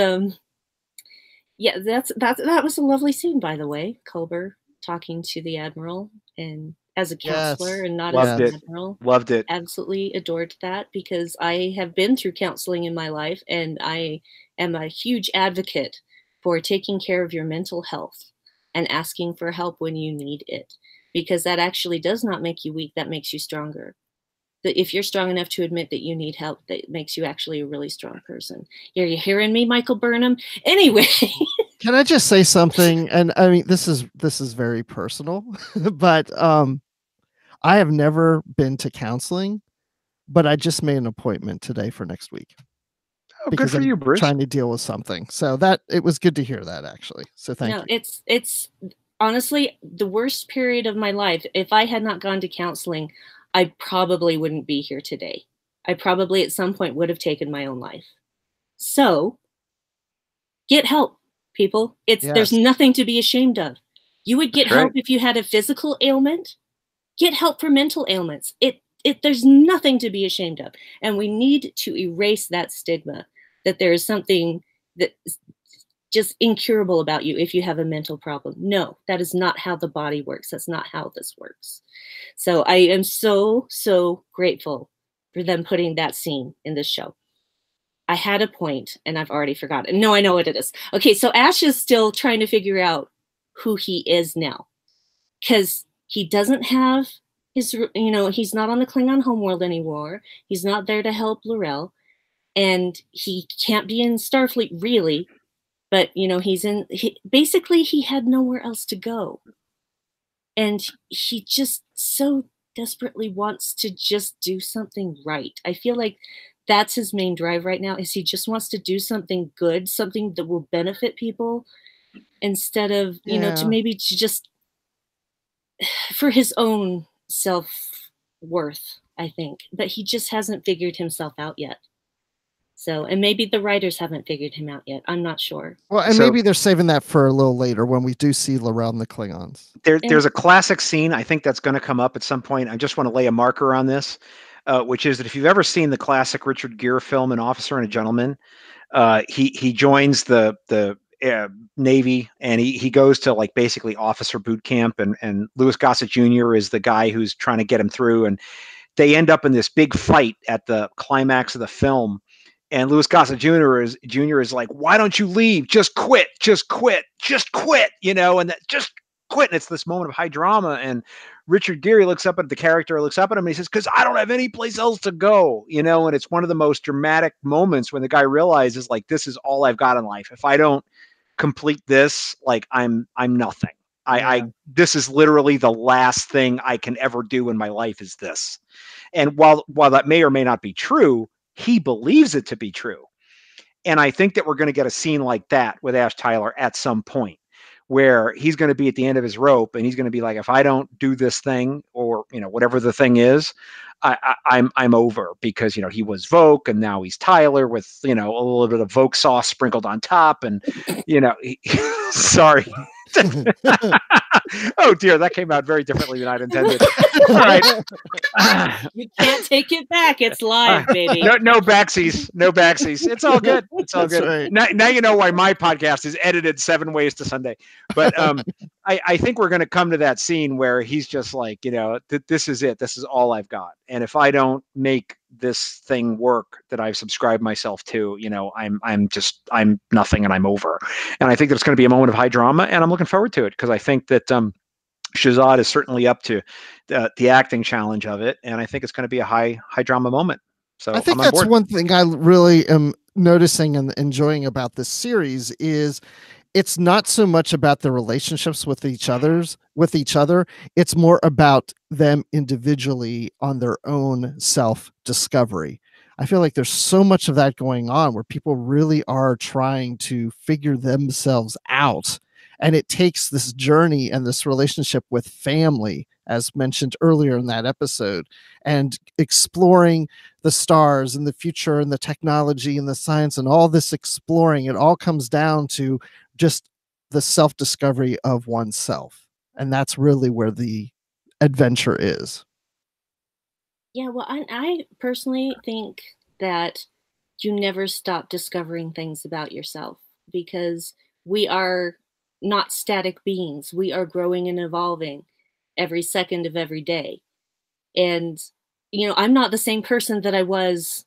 yeah, that was a lovely scene, by the way. Culber talking to the Admiral and as a counselor and not Loved as it. an admiral. Loved it. Absolutely adored that because I have been through counseling in my life and I am a huge advocate for taking care of your mental health and asking for help when you need it because that actually does not make you weak, that makes you stronger. That if you're strong enough to admit that you need help, that makes you actually a really strong person. Are you hearing me, Michael Burnham? Anyway. Can I just say something? And I mean, this is very personal, but I have never been to counseling, but I just made an appointment today for next week. Oh, good for I'm you, Bruce. trying to deal with something. So that it was good to hear that actually. So thank you. It's honestly the worst period of my life. If I had not gone to counseling, I probably wouldn't be here today. I probably at some point would have taken my own life. So get help, people. There's nothing to be ashamed of. You would get help if you had a physical ailment. Get help for mental ailments. There's nothing to be ashamed of. And we need to erase that stigma that there is something that's just incurable about you if you have a mental problem. No, that is not how the body works. That's not how this works. So I am so, so grateful for them putting that scene in this show. I had a point and I've already forgotten. No, I know what it is. Okay, so Ash is still trying to figure out who he is now. Because he doesn't have his, he's not on the Klingon homeworld anymore. He's not there to help L'Rell. And he can't be in Starfleet really. But, basically he had nowhere else to go. And he just so desperately wants to just do something right. I feel like that's his main drive right now is he just wants to do something good, something that will benefit people instead of, to just for his own self-worth, I think. But he just hasn't figured himself out yet. So, and maybe the writers haven't figured him out yet. I'm not sure. Well, and maybe they're saving that for a little later when we do see L'Rell and the Klingons. There's a classic scene I think that's going to come up at some point. I just want to lay a marker on this, which is that if you've ever seen the classic Richard Gere film, An Officer and a Gentleman, he joins the Navy and he goes to like basically officer boot camp, and Louis Gossett Jr. is the guy who's trying to get him through, and they end up in this big fight at the climax of the film. And Louis Gossett Jr. is like, "Why don't you leave? Just quit, just quit, just quit," and that just quit. And it's this moment of high drama. And Richard Gere looks up at the character, looks up at him, and he says, "Because I don't have any place else to go," And it's one of the most dramatic moments when the guy realizes, like, this is all I've got in life. If I don't complete this, like, I'm nothing. I this is literally the last thing I can ever do in my life is this. And while that may or may not be true, he believes it to be true. And I think that we're going to get a scene like that with Ash Tyler at some point, where he's going to be at the end of his rope and he's going to be like, if I don't do this thing, or whatever the thing is, I'm over, because he was Vogue and now he's Tyler with a little bit of Vogue sauce sprinkled on top, and sorry. Oh dear, that came out very differently than I'd intended. All right. You can't take it back. It's live, baby. No backsies. No backsies. It's all good. It's all good. Right. Now you know why my podcast is edited 7 ways to Sunday. But I think we're going to come to that scene where he's just like, this is it. This is all I've got. And if I don't make this thing work that I've subscribed myself to, I'm nothing and I'm over. And I think there's going to be a moment of high drama, and I'm looking forward to it, because I think that Shahzad is certainly up to the acting challenge of it, and I think it's going to be a high drama moment. So I think that's one thing I really am noticing and enjoying about this series is it's not so much about the relationships with each other. It's more about them individually on their own self-discovery. I feel like there's so much of that going on where people really are trying to figure themselves out. And it takes this journey and this relationship with family, as mentioned earlier in that episode, and exploring the stars and the future and the technology and the science and all this exploring. It all comes down to just the self-discovery of oneself. And that's really where the adventure is. Yeah, well, I personally think that you never stop discovering things about yourself, because we are not static beings. We are growing and evolving every second of every day. And, I'm not the same person that I was,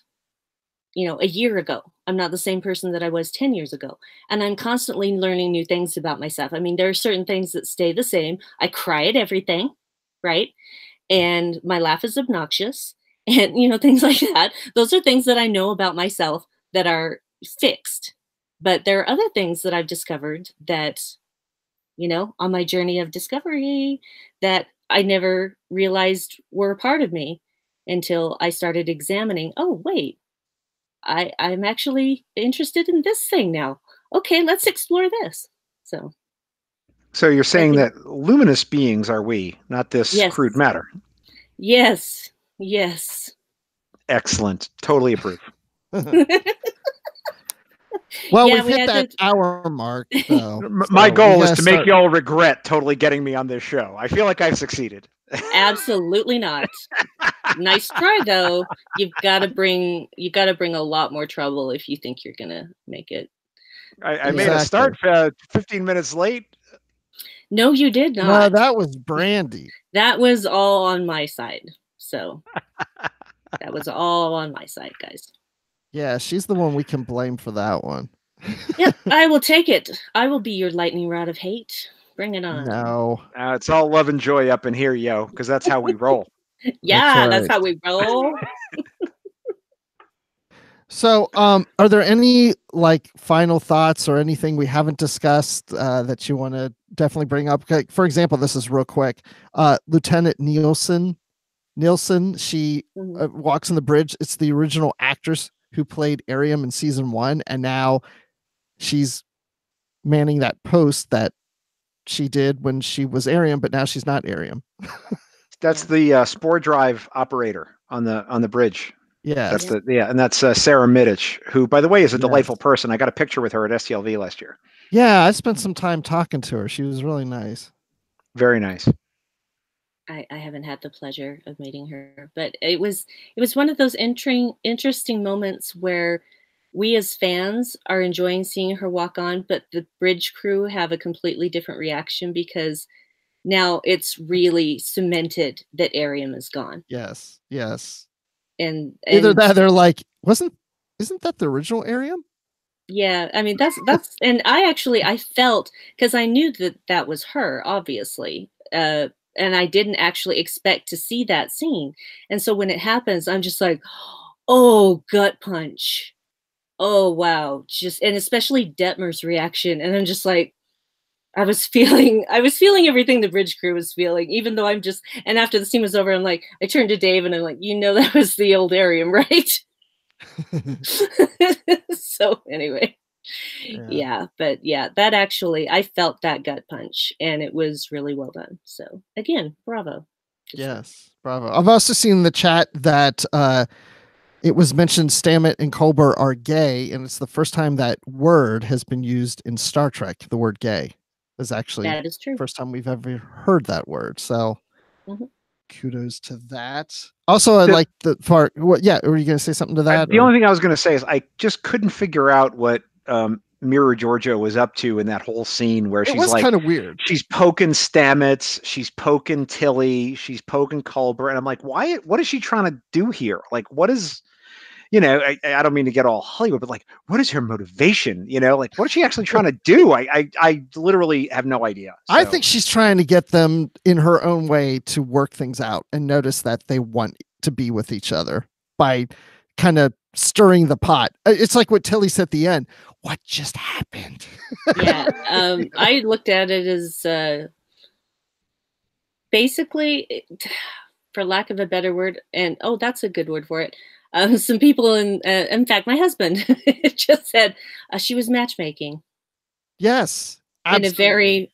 a year ago. I'm not the same person that I was 10 years ago. And I'm constantly learning new things about myself. I mean, there are certain things that stay the same. I cry at everything, right? And my laugh is obnoxious, and, things like that. Those are things that I know about myself that are fixed. But there are other things that I've discovered that, on my journey of discovery, that I never realized were a part of me until I started examining, oh, wait, I'm actually interested in this thing now. Okay, let's explore this. So you're saying that luminous beings are we, not this crude matter? Yes. Excellent. Totally approve. Well, we've hit that hour mark, though. My goal is to make y'all regret totally getting me on this show. I feel like I've succeeded. Absolutely not. Nice try, though. You've got to bring a lot more trouble if you think you're gonna make it. I made a start 15 minutes late. No, you did not. No, that was Brandi. That was all on my side. So that was all on my side, guys. Yeah, she's the one we can blame for that one. Yep, I will take it. I will be your lightning rod of hate. Bring it on. No. It's all love and joy up in here, yo, because that's how we roll. Yeah, that's how we roll. So, are there any final thoughts or anything we haven't discussed that you want to definitely bring up? For example, this is real quick. Lieutenant Nielsen, she walks on the bridge. It's the original actress who played Ariam in season 1, and now she's manning that post that she did when she was Ariam, but now she's not Ariam. That's the spore drive operator on the bridge. Yeah, and that's Sarah Middich, who, by the way, is a delightful person. I got a picture with her at STLV last year. Yeah, I spent some time talking to her. She was really nice. Very nice. I haven't had the pleasure of meeting her, but it was one of those interesting moments where we as fans are enjoying seeing her walk on, but the bridge crew have a completely different reaction, because now it's really cemented that Ariam is gone. Yes. And either that, they're like, isn't that the original Ariam? Yeah, I mean that's and I felt, because I knew that was her, obviously, and I didn't actually expect to see that scene, and so when it happens, I'm just like, oh, gut punch, oh wow, and especially Detmer's reaction, and I'm just like, I was feeling everything the bridge crew was feeling, even though and after the scene was over, I'm like, I turned to Dave and I'm like, that was the old Arium, right? So anyway, yeah, but yeah, that actually, I felt that gut punch and it was really well done. So again, bravo. Yes, bravo. I've also seen in the chat that it was mentioned Stamets and Culber are gay, and it's the first time that word has been used in Star Trek. The word gay is actually That is true. First time we've ever heard that word. So kudos to that. Also, I like the part. What? Yeah, were you going to say something to that? The only thing I was going to say is I just couldn't figure out what Mira Georgia was up to in that whole scene where she's like, kind of weird. She's poking Stamets, she's poking Tilly, she's poking Culber, and I'm like, why? What is she trying to do here? Like, what is? I don't mean to get all Hollywood, but like, what is her motivation? Like, what is she actually trying to do? I literally have no idea. So. I think she's trying to get them in her own way to work things out and notice that they want to be with each other by kind of stirring the pot. It's like what Tilly said at the end. What just happened? Yeah. I looked at it as basically, for lack of a better word, and that's a good word for it. Some people in fact, my husband just said she was matchmaking. Yes, absolutely. In a very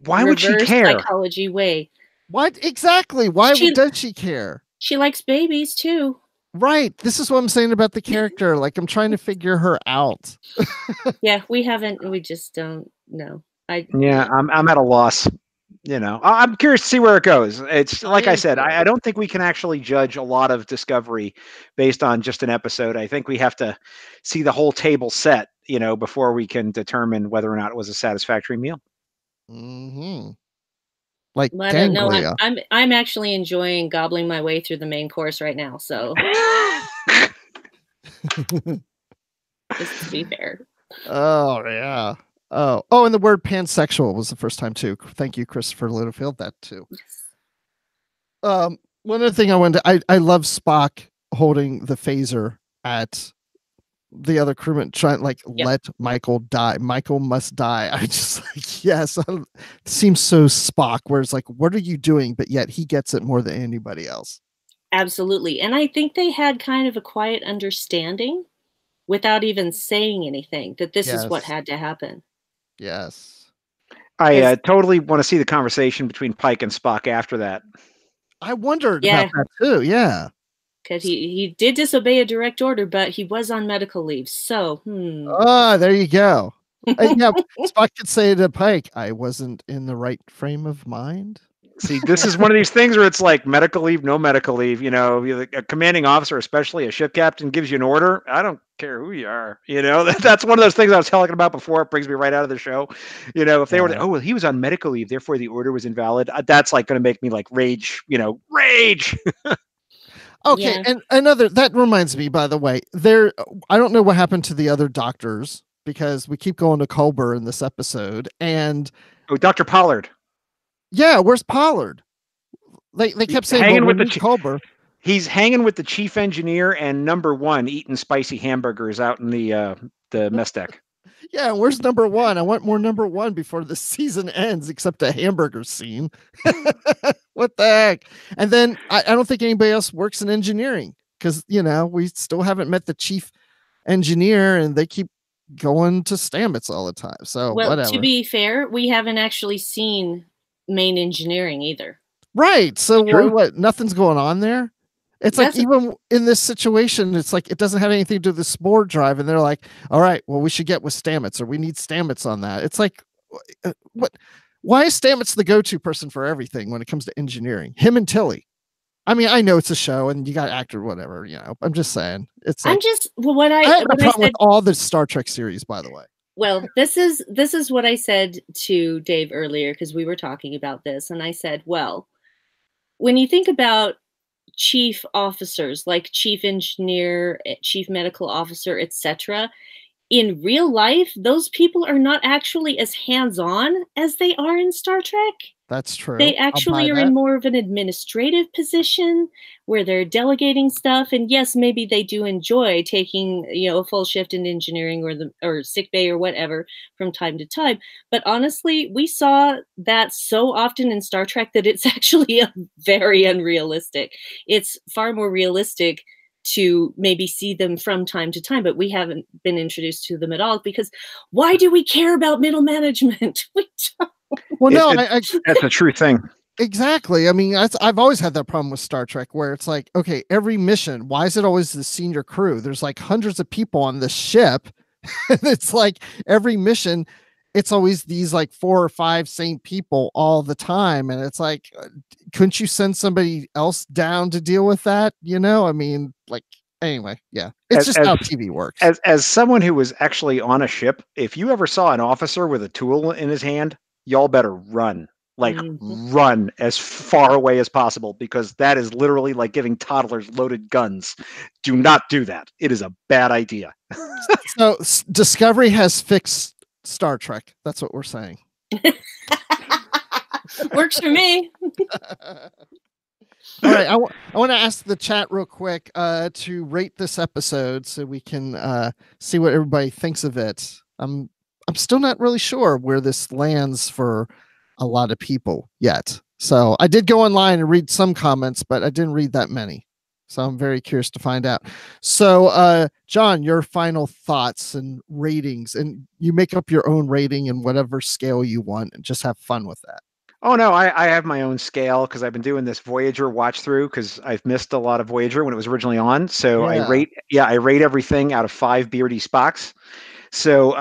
why would she care? Psychology way. What exactly? Why does she care? She likes babies too. Right. This is what I'm saying about the character. Like, I'm trying to figure her out. Yeah, we just don't know. I'm at a loss. I'm curious to see where it goes. It's like I said, I don't think we can actually judge a lot of Discovery based on just an episode. I think we have to see the whole table set, before we can determine whether or not it was a satisfactory meal. Mm-hmm. Like, I don't know. I'm actually enjoying gobbling my way through the main course right now. So, just to be fair. Oh yeah. Oh, and the word pansexual was the first time too. Thank you, Christopher Littlefield. That too. Yes. One other thing I wanted I love Spock holding the phaser at the other crewman, trying let Michael die. Michael must die. I just like, yes, it seems so Spock, where it's like, what are you doing? But yet he gets it more than anybody else. Absolutely. And I think they had kind of a quiet understanding without even saying anything that this is what had to happen. Yes. I totally want to see the conversation between Pike and Spock after that. I wondered about that too. Yeah. Because he did disobey a direct order, but he was on medical leave. So, there you go. Yeah, Spock could say to Pike, I wasn't in the right frame of mind. See, this is one of these things where it's like medical leave, no medical leave. A commanding officer, especially a ship captain, gives you an order. I don't care who you are. That's one of those things I was talking about before. It brings me right out of the show. If they were, he was on medical leave, therefore the order was invalid. That's like going to make me like rage. Rage. Okay, and another that reminds me, by the way, I don't know what happened to the other doctors because we keep going to Culber in this episode, and Dr. Pollard. Yeah, where's Pollard? They kept saying hanging with Culber. He's hanging with the chief engineer and number one eating spicy hamburgers out in the mess deck. Yeah, where's number one? I want more number one before the season ends, except a hamburger scene. What the heck? And then I don't think anybody else works in engineering because, we still haven't met the chief engineer and they keep going to Stamets all the time. So, whatever. To be fair, we haven't actually seen main engineering either. Right. So, what? Nothing's going on there? It's like even in this situation, it's like it doesn't have anything to do with the spore drive, and they're like, "All right, well, we should get with Stamets, or we need Stamets on that." It's like, what? Why is Stamets the go-to person for everything when it comes to engineering? Him and Tilly. I mean, I know it's a show, and you got actor, whatever. I'm just saying. It's. Like, I had a problem with all the Star Trek series, by the way. Well, this is what I said to Dave earlier because we were talking about this, and I said, well, when you think about chief officers like chief engineer, chief medical officer, etc., in real life, those people are not actually as hands-on as they are in Star Trek. That's true. They actually are in more of an administrative position where they're delegating stuff. And yes, maybe they do enjoy taking, a full shift in engineering or sick bay or whatever from time to time. But honestly, we saw that so often in Star Trek that it's actually very unrealistic. It's far more realistic to maybe see them from time to time, but we haven't been introduced to them at all because why do we care about middle management? We don't. Well, no, that's a true thing. Exactly. I mean, I've always had that problem with Star Trek where it's like, okay, every mission, why is it always the senior crew? There's like hundreds of people on this ship. It's like every mission, it's always these like 4 or 5 same people all the time. And it's like, couldn't you send somebody else down to deal with that? I mean, like, anyway, yeah, it's just how TV works. As someone who was actually on a ship, if you ever saw an officer with a tool in his hand, y'all better run. Like run as far away as possible, because that is literally like giving toddlers loaded guns. Do not do that. It is a bad idea. So Discovery has fixed Star Trek. That's what we're saying. Works for me. All right, I want to ask the chat real quick to rate this episode so we can see what everybody thinks of it. I'm still not really sure where this lands for a lot of people yet. So I did go online and read some comments, but I didn't read that many. So I'm very curious to find out. So John, your final thoughts and ratings, and you make up your own rating in whatever scale you want and just have fun with that. Oh, no, I have my own scale because I've been doing this Voyager watch through because I've missed a lot of Voyager when it was originally on. So I rate everything out of 5 beardy Spocks. So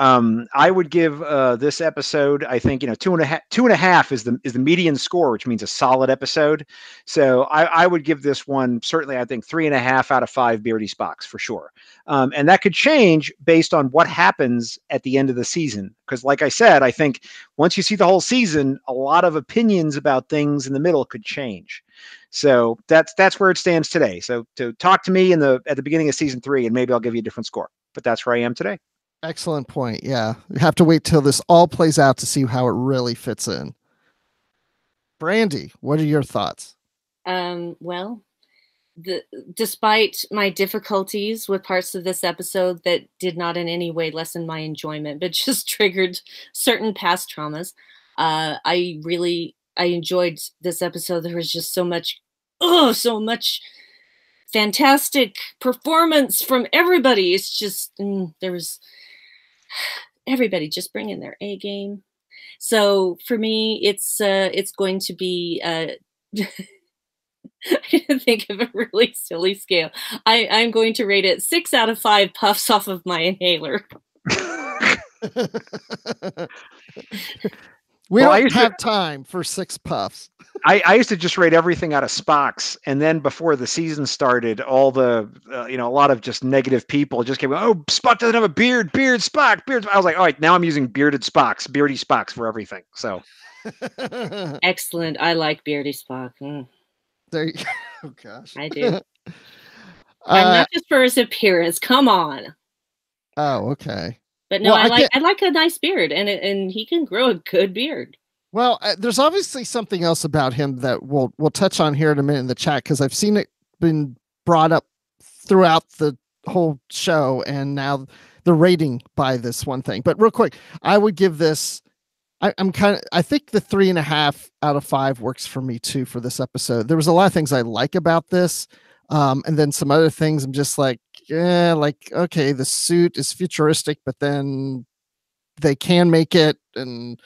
I would give this episode, I think, 2.5 is the median score, which means a solid episode. So I would give this one certainly, I think, 3.5 out of 5 beardy Spocks for sure. And that could change based on what happens at the end of the season. Because like I said, I think once you see the whole season, a lot of opinions about things in the middle could change. So that's where it stands today. So to talk to me at the beginning of season 3, and maybe I'll give you a different score. But that's where I am today. Excellent point. Yeah. You have to wait till this all plays out to see how it really fits in. Brandi, what are your thoughts? Well, despite my difficulties with parts of this episode that did not in any way lessen my enjoyment, but just triggered certain past traumas, I enjoyed this episode. There was just so much fantastic performance from everybody. It's just, there was everybody just bringing their A game. So for me, it's going to be, I can think of a really silly scale. I'm going to rate it 6 out of 5 puffs off of my inhaler. We don't have time for 6 puffs. I used to just rate everything out of Spocks, and then before the season started, all the a lot of just negative people just came. Oh, Spock doesn't have a beard. Beard Spock. Beard. I was like, all right, now I'm using bearded Spocks, beardy Spocks for everything. So excellent. I like beardy Spock. There you go. Oh gosh, I do. I'm not just for his appearance. Come on. Oh, okay. But no, I like a nice beard, and he can grow a good beard. Well, there's obviously something else about him that we'll touch on here in a minute in the chat, because I've seen it been brought up throughout the whole show, and now the rating by this one thing. But real quick, I would give this. I think the 3.5 out of 5 works for me too for this episode. There was a lot of things I like about this, and then some other things I'm just like, okay, the suit is futuristic, but then they can make it, and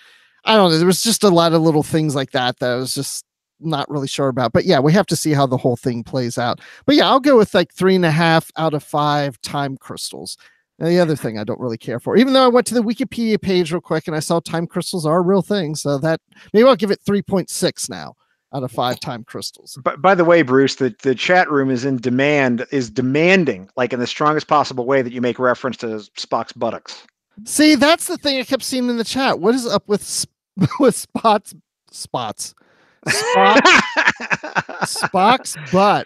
I don't know. There was just a lot of little things like that I was just not really sure about. But yeah, we have to see how the whole thing plays out. But yeah, I'll go with like 3.5 out of 5 time crystals. And the other thing I don't really care for, even though I went to the Wikipedia page real quick and I saw time crystals are a real thing. So that maybe I'll give it 3.6 now out of 5 time crystals. But by the way, Bruce, the chat room is demanding, like in the strongest possible way, that you make reference to Spock's buttocks. See, that's the thing I kept seeing in the chat. What is up with Spock's butt?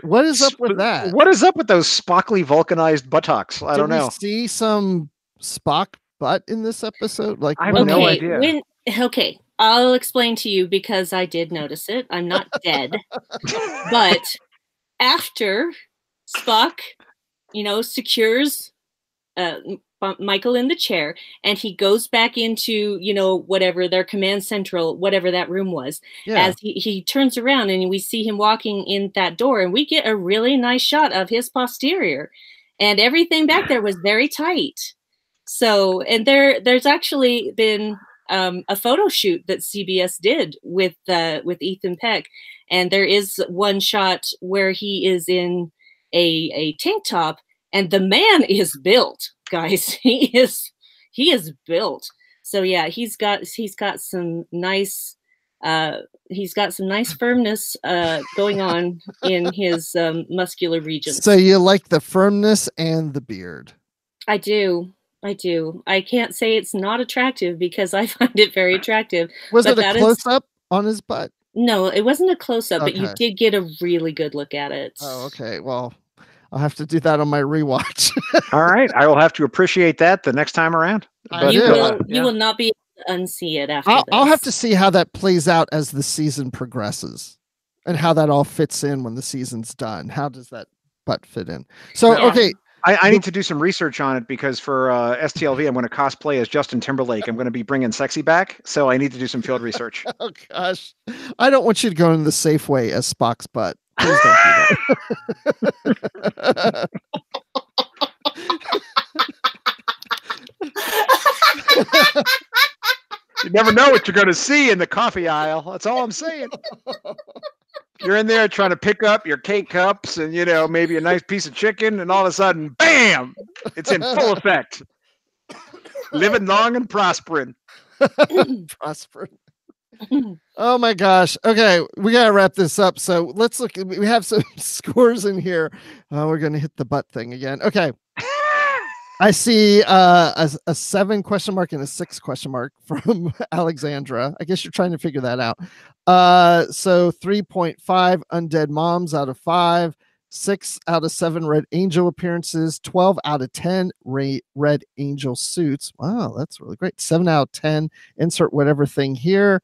What is up with that? What is up with those Spockly vulcanized buttocks? I don't know. Did we see some Spock butt in this episode? Like, I have no idea. I'll explain to you because I did notice it. I'm not dead. But after Spock, secures Michael in the chair, and he goes back into, whatever their command central, whatever that room was, as he turns around and we see him walking in that door, and we get a really nice shot of his posterior, and everything back there was very tight. So, and there's actually been a photo shoot that CBS did with Ethan Peck, and there is one shot where he is in a tank top, and the man is built, guys. He is built. So yeah, he's got some nice firmness going on in his muscular regions. So you like the firmness and the beard? I do. I can't say it's not attractive because I find it very attractive. Was it a close-up on his butt? No, it wasn't a close-up, but you did get a really good look at it. Oh, okay. Well, I'll have to do that on my rewatch. All right. I will have to appreciate that the next time around. But, you will not be able to unsee it after this. I'll have to see how that plays out as the season progresses and how that all fits in when the season's done. How does that butt fit in? So, okay. I need to do some research on it because for STLV, I'm going to cosplay as Justin Timberlake. I'm going to be bringing sexy back. So I need to do some field research. Oh, gosh. I don't want you to go in the safe way as Spock's butt. Please don't do that. You never know what you're going to see in the coffee aisle. That's all I'm saying. You're in there trying to pick up your K-cups and, maybe a nice piece of chicken, and all of a sudden, bam, it's in full effect. Living long and prospering. Prospering. Oh my gosh. Okay, we gotta wrap this up. So let's look. We have some scores in here. We're gonna hit the butt thing again. Okay. I see a 7 question mark and a 6 question mark from Alexandra. I guess you're trying to figure that out. So 3.5 undead moms out of 5, 6 out of 7 Red Angel appearances, 12 out of 10 Red Angel suits. Wow, that's really great. 7 out of 10. Insert whatever thing here.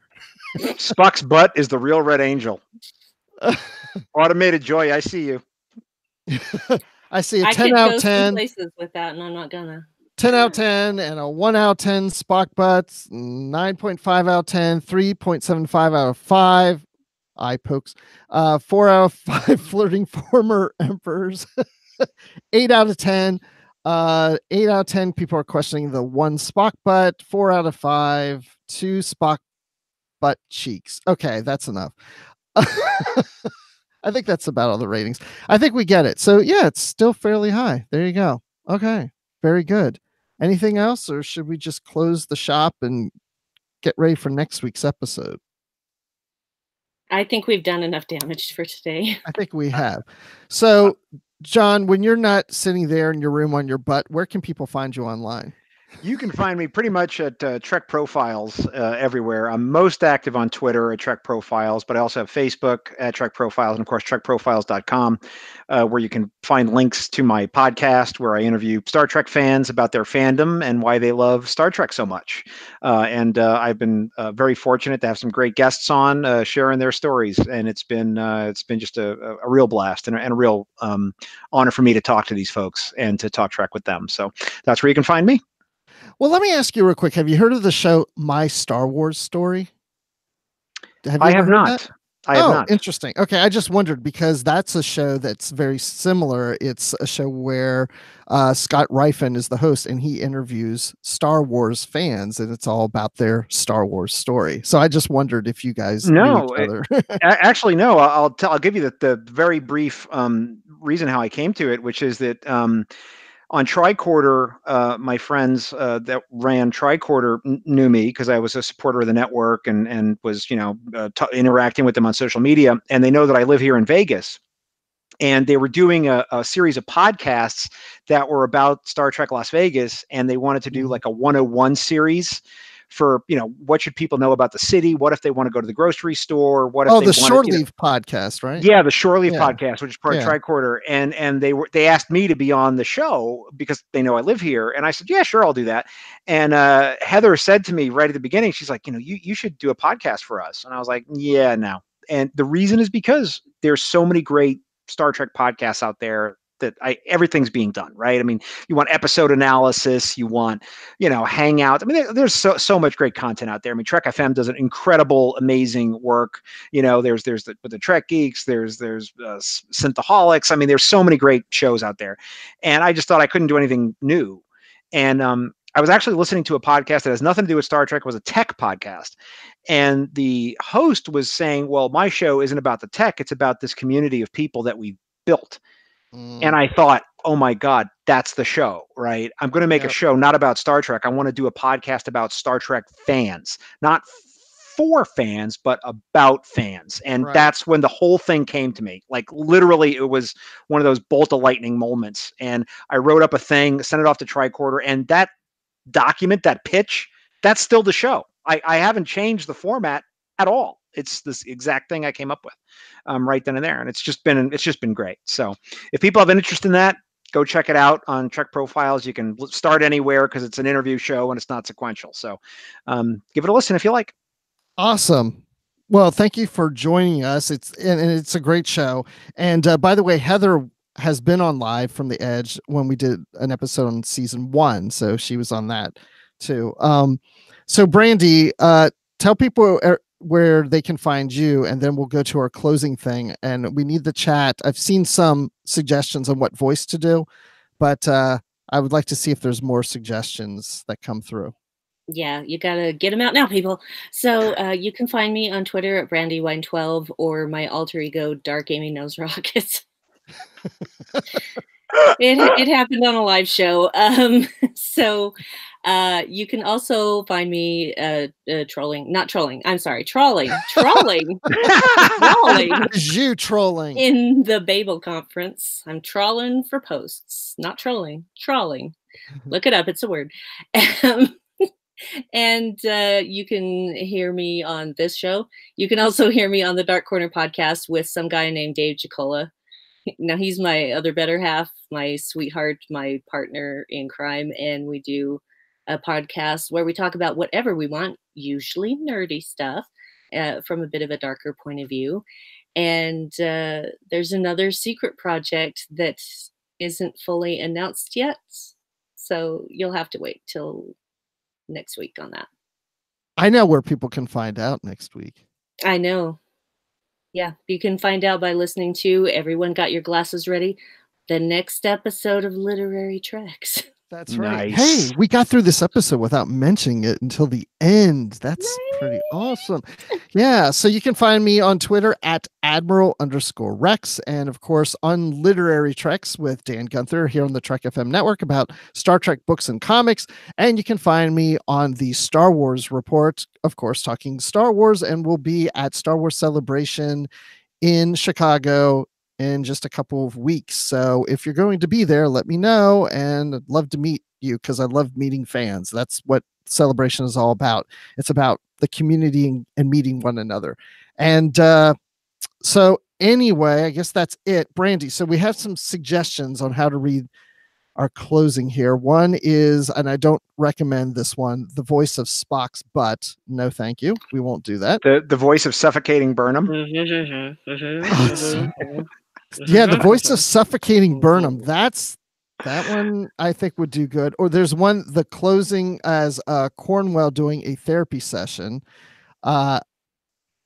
Spock's butt is the real Red Angel. Automated Joy, I see you. I see a 10 out of 10. Places with that, and I'm not gonna. 10 out of 10 and a 1 out of 10 Spock butts, 9.5 out of 10, 3.75 out of 5 eye pokes, 4 out of 5 flirting former emperors, 8 out of 10. 8 out of 10 people are questioning the 1 Spock butt, 4 out of 5, 2 Spock butt cheeks. Okay, that's enough. I think that's about all the ratings. I think we get it. So yeah, it's still fairly high. There you go. Okay, very good. Anything else, or should we just close the shop and get ready for next week's episode? I think we've done enough damage for today. I think we have. So, John, when you're not sitting there in your room on your butt, where can people find you online? You can find me pretty much at Trek Profiles everywhere. I'm most active on Twitter at Trek Profiles, but I also have Facebook at Trek Profiles, and of course, TrekProfiles.com, where you can find links to my podcast where I interview Star Trek fans about their fandom and why they love Star Trek so much. And I've been very fortunate to have some great guests on sharing their stories, and it's been just a real blast and a real honor for me to talk to these folks and to talk Trek with them. So that's where you can find me. Well, let me ask you real quick. Have you heard of the show My Star Wars Story? I have not. I have not. Interesting. Okay, I just wondered because that's a show that's very similar. It's a show where Scott Rifen is the host, and he interviews Star Wars fans, and it's all about their Star Wars story. So I just wondered if you guys knew each other. Actually, no. I'll give you the very brief reason how I came to it, which is that on Tricorder, my friends that ran Tricorder knew me because I was a supporter of the network and was, interacting with them on social media. And they know that I live here in Vegas. And they were doing a series of podcasts that were about Star Trek Las Vegas. And they wanted to do like a 101 series for, what should people know about the city? What if they want to go to the grocery store? What if Oh, they the want Shore to, Leave podcast, right? yeah, the Shore Leave Yeah. podcast, which is part of Tricorder, and they asked me to be on the show because they know I live here, and I said, yeah, sure, I'll do that. And Heather said to me right at the beginning, she's like, you should do a podcast for us, and I was like, yeah, no. And the reason is because there's so many great Star Trek podcasts out there that everything's being done, right? I mean, you want episode analysis, you want, hangouts. I mean, there's so much great content out there. I mean, Trek FM does an incredible, amazing work. There's the Trek Geeks, there's Synthaholics. I mean, there's so many great shows out there, and I just thought I couldn't do anything new. And I was actually listening to a podcast that has nothing to do with Star Trek. It was a tech podcast, and the host was saying, "Well, my show isn't about the tech; it's about this community of people that we've built." And I thought, oh my God, that's the show, right? I'm going to make a show not about Star Trek. I want to do a podcast about Star Trek fans, not for fans, but about fans. And that's when the whole thing came to me. Like literally, it was one of those bolt of lightning moments. And I wrote up a thing, sent it off to Tricorder, and that document, that pitch, that's still the show. I haven't changed the format at all. It's this exact thing I came up with right then and there. And it's just been great. So if people have an interest in that, go check it out on Trek Profiles. You can start anywhere because it's an interview show and it's not sequential. So give it a listen if you like. Awesome. Well, thank you for joining us. It's a great show. And by the way, Heather has been on Live from the Edge when we did an episode on season 1. So she was on that too. So Brandi, tell people where they can find you, and then we'll go to our closing thing. And we need the chat. I've seen some suggestions on what voice to do, but I would like to see if there's more suggestions that come through. Yeah, you gotta get them out now, people. So you can find me on Twitter at BrandyWine12 or my alter ego, Dark Amy Nose Rockets. It happened on a live show. So you can also find me trawling you trolling in the Babel conference. I'm trawling for posts, not trolling, trawling. Look it up. It's a word. And you can hear me on this show. You can also hear me on the Dark Corner podcast with some guy named Dave Jackola. Now he's my other better half, my sweetheart, my partner in crime. And we do a podcast where we talk about whatever we want, usually nerdy stuff, from a bit of a darker point of view. And there's another secret project that isn't fully announced yet. So you'll have to wait till next week on that. I know where people can find out next week. I know. Yeah, you can find out by listening to Everyone Got Your Glasses Ready, the next episode of Literary Treks. That's right. Nice. Hey, we got through this episode without mentioning it until the end. That's pretty awesome. Yeah. So you can find me on Twitter at Admiral_Rex. And of course, on Literary Treks with Dan Gunther here on the Trek FM network about Star Trek books and comics. And you can find me on the Star Wars Report, of course, talking Star Wars, and we'll be at Star Wars Celebration in Chicago in just a couple of weeks. So if you're going to be there, let me know, and I'd love to meet you because I love meeting fans. That's what Celebration is all about. It's about the community and meeting one another. And so anyway, I guess that's it. Brandi, so we have some suggestions on how to read our closing here. One is, and I don't recommend this one, the voice of Spock's butt. No, thank you. We won't do that. The voice of Suffocating Burnham. Yeah, the voice of Suffocating Burnham. That one I think would do good. Or there's one, the closing as Cornwell doing a therapy session.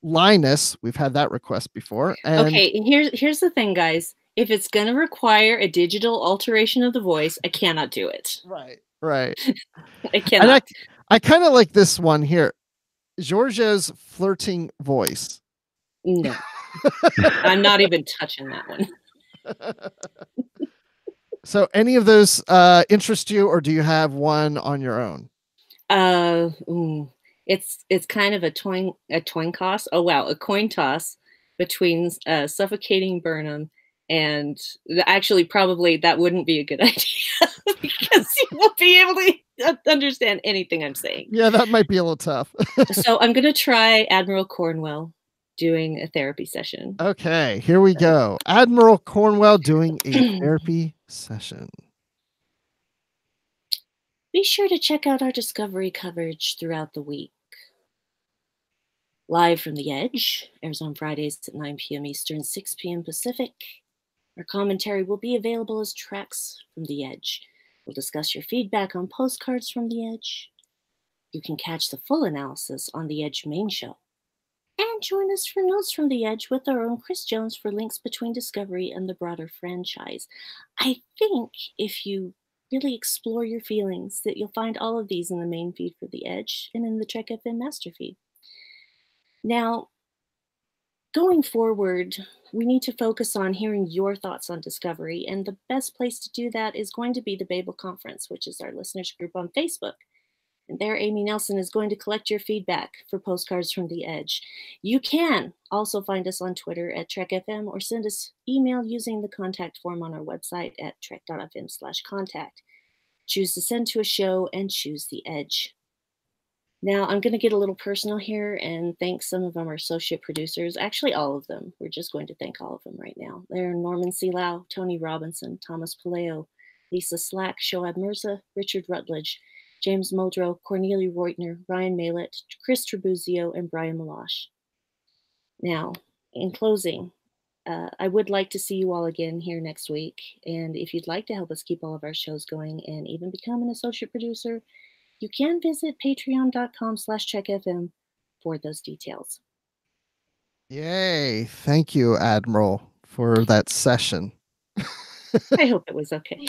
Linus, we've had that request before. And okay, here's the thing, guys. If it's going to require a digital alteration of the voice, I cannot do it. Right. I cannot. And I kind of like this one here. Giorgio's flirting voice. No. I'm not even touching that one. So any of those interest you, or do you have one on your own? It's kind of a coin toss. Oh wow, a coin toss between Suffocating Burnham and actually probably that wouldn't be a good idea because won't be able to understand anything I'm saying. Yeah, that might be a little tough. So I'm going to try Admiral Cornwell doing a therapy session. Okay, here we go. Admiral Cornwell doing a therapy session. Be sure to check out our Discovery coverage throughout the week. Live from the Edge airs on Fridays at 9 p.m. Eastern, 6 p.m. Pacific. Our commentary will be available as Tracks from the Edge. We'll discuss your feedback on Postcards from the Edge. You can catch the full analysis on the Edge main show. And join us for Notes from the Edge with our own Chris Jones for links between Discovery and the broader franchise. I think if you really explore your feelings that you'll find all of these in the main feed for the Edge and in the Trek FM master feed. Now, going forward, we need to focus on hearing your thoughts on Discovery, and the best place to do that is going to be the Babel Conference, which is our listeners group on Facebook. And there, Amy Nelson is going to collect your feedback for Postcards from the Edge. You can also find us on Twitter at TrekFM or send us email using the contact form on our website at trek.fm/contact. Choose to send to a show and choose the Edge. Now, I'm going to get a little personal here and thank some of our associate producers, actually all of them. We're just going to thank all of them right now. They're Norman Selau, Tony Robinson, Thomas Paleo, Lisa Slack, Shoaib Mirza, Richard Rutledge, James Muldrow, Cornelia Reutner, Ryan Malett, Chris Trabuzio, and Brian Malash. Now, in closing, I would like to see you all again here next week. And if you'd like to help us keep all of our shows going and even become an associate producer, you can visit patreon.com/trekfm for those details. Yay. Thank you, Admiral, for that session. I hope it was okay.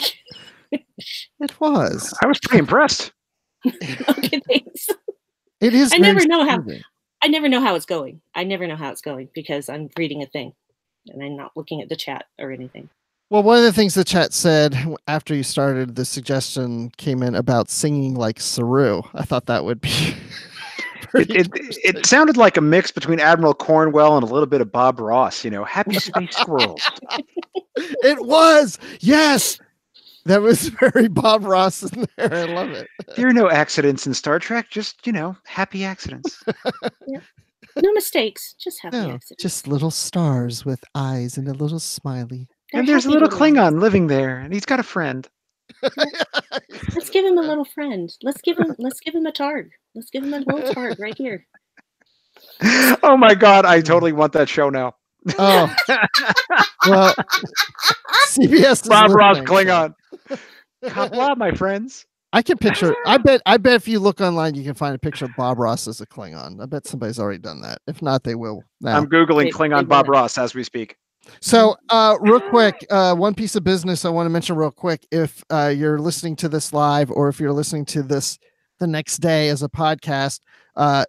It was. I was pretty impressed. Okay, thanks. It is. I never know how it's going. Because I'm reading a thing and I'm not looking at the chat or anything. Well, one of the things the chat said after you started, the suggestion came in about singing like Saru. I thought that would be it sounded like a mix between Admiral Cornwell and a little bit of Bob Ross, happy space squirrels. It was. Yes. That was very Bob Ross in there. I love it. There are no accidents in Star Trek, just, happy accidents. Yeah. No mistakes, just happy accidents. Just little stars with eyes and a little smiley. And there's a little Klingon living there, and he's got a friend. Let's give him a little friend. Let's give him a targ. Let's give him a little targ right here. Oh my God, I totally want that show now. Oh. Well, CBS is Bob Ross Klingon. Kapla, my friends. I can picture. I bet if you look online, you can find a picture of Bob Ross as a Klingon. I bet somebody's already done that. If not, they will now. I'm Googling Klingon Bob Ross as we speak. So, real quick, one piece of business I want to mention real quick. If you're listening to this live, or if you're listening to this the next day as a podcast,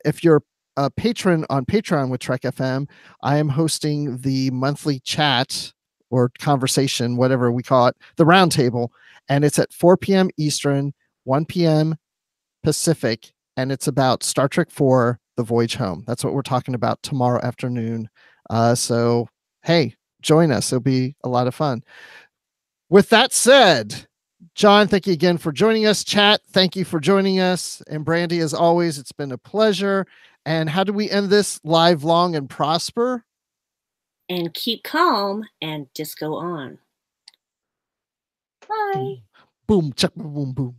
if you're a patron on Patreon with Trek FM, I am hosting the monthly chat or conversation, whatever we call it, the roundtable, and it's at 4 p.m. Eastern, 1 p.m. Pacific, and it's about Star Trek IV, The Voyage Home. That's what we're talking about tomorrow afternoon. So, hey, join us. It'll be a lot of fun. With that said, John, thank you again for joining us. Chat, thank you for joining us. And Brandi, as always, it's been a pleasure. And how do we end this? Live long and prosper. And keep calm and disco on. Bye. Boom, chuck, boom, boom.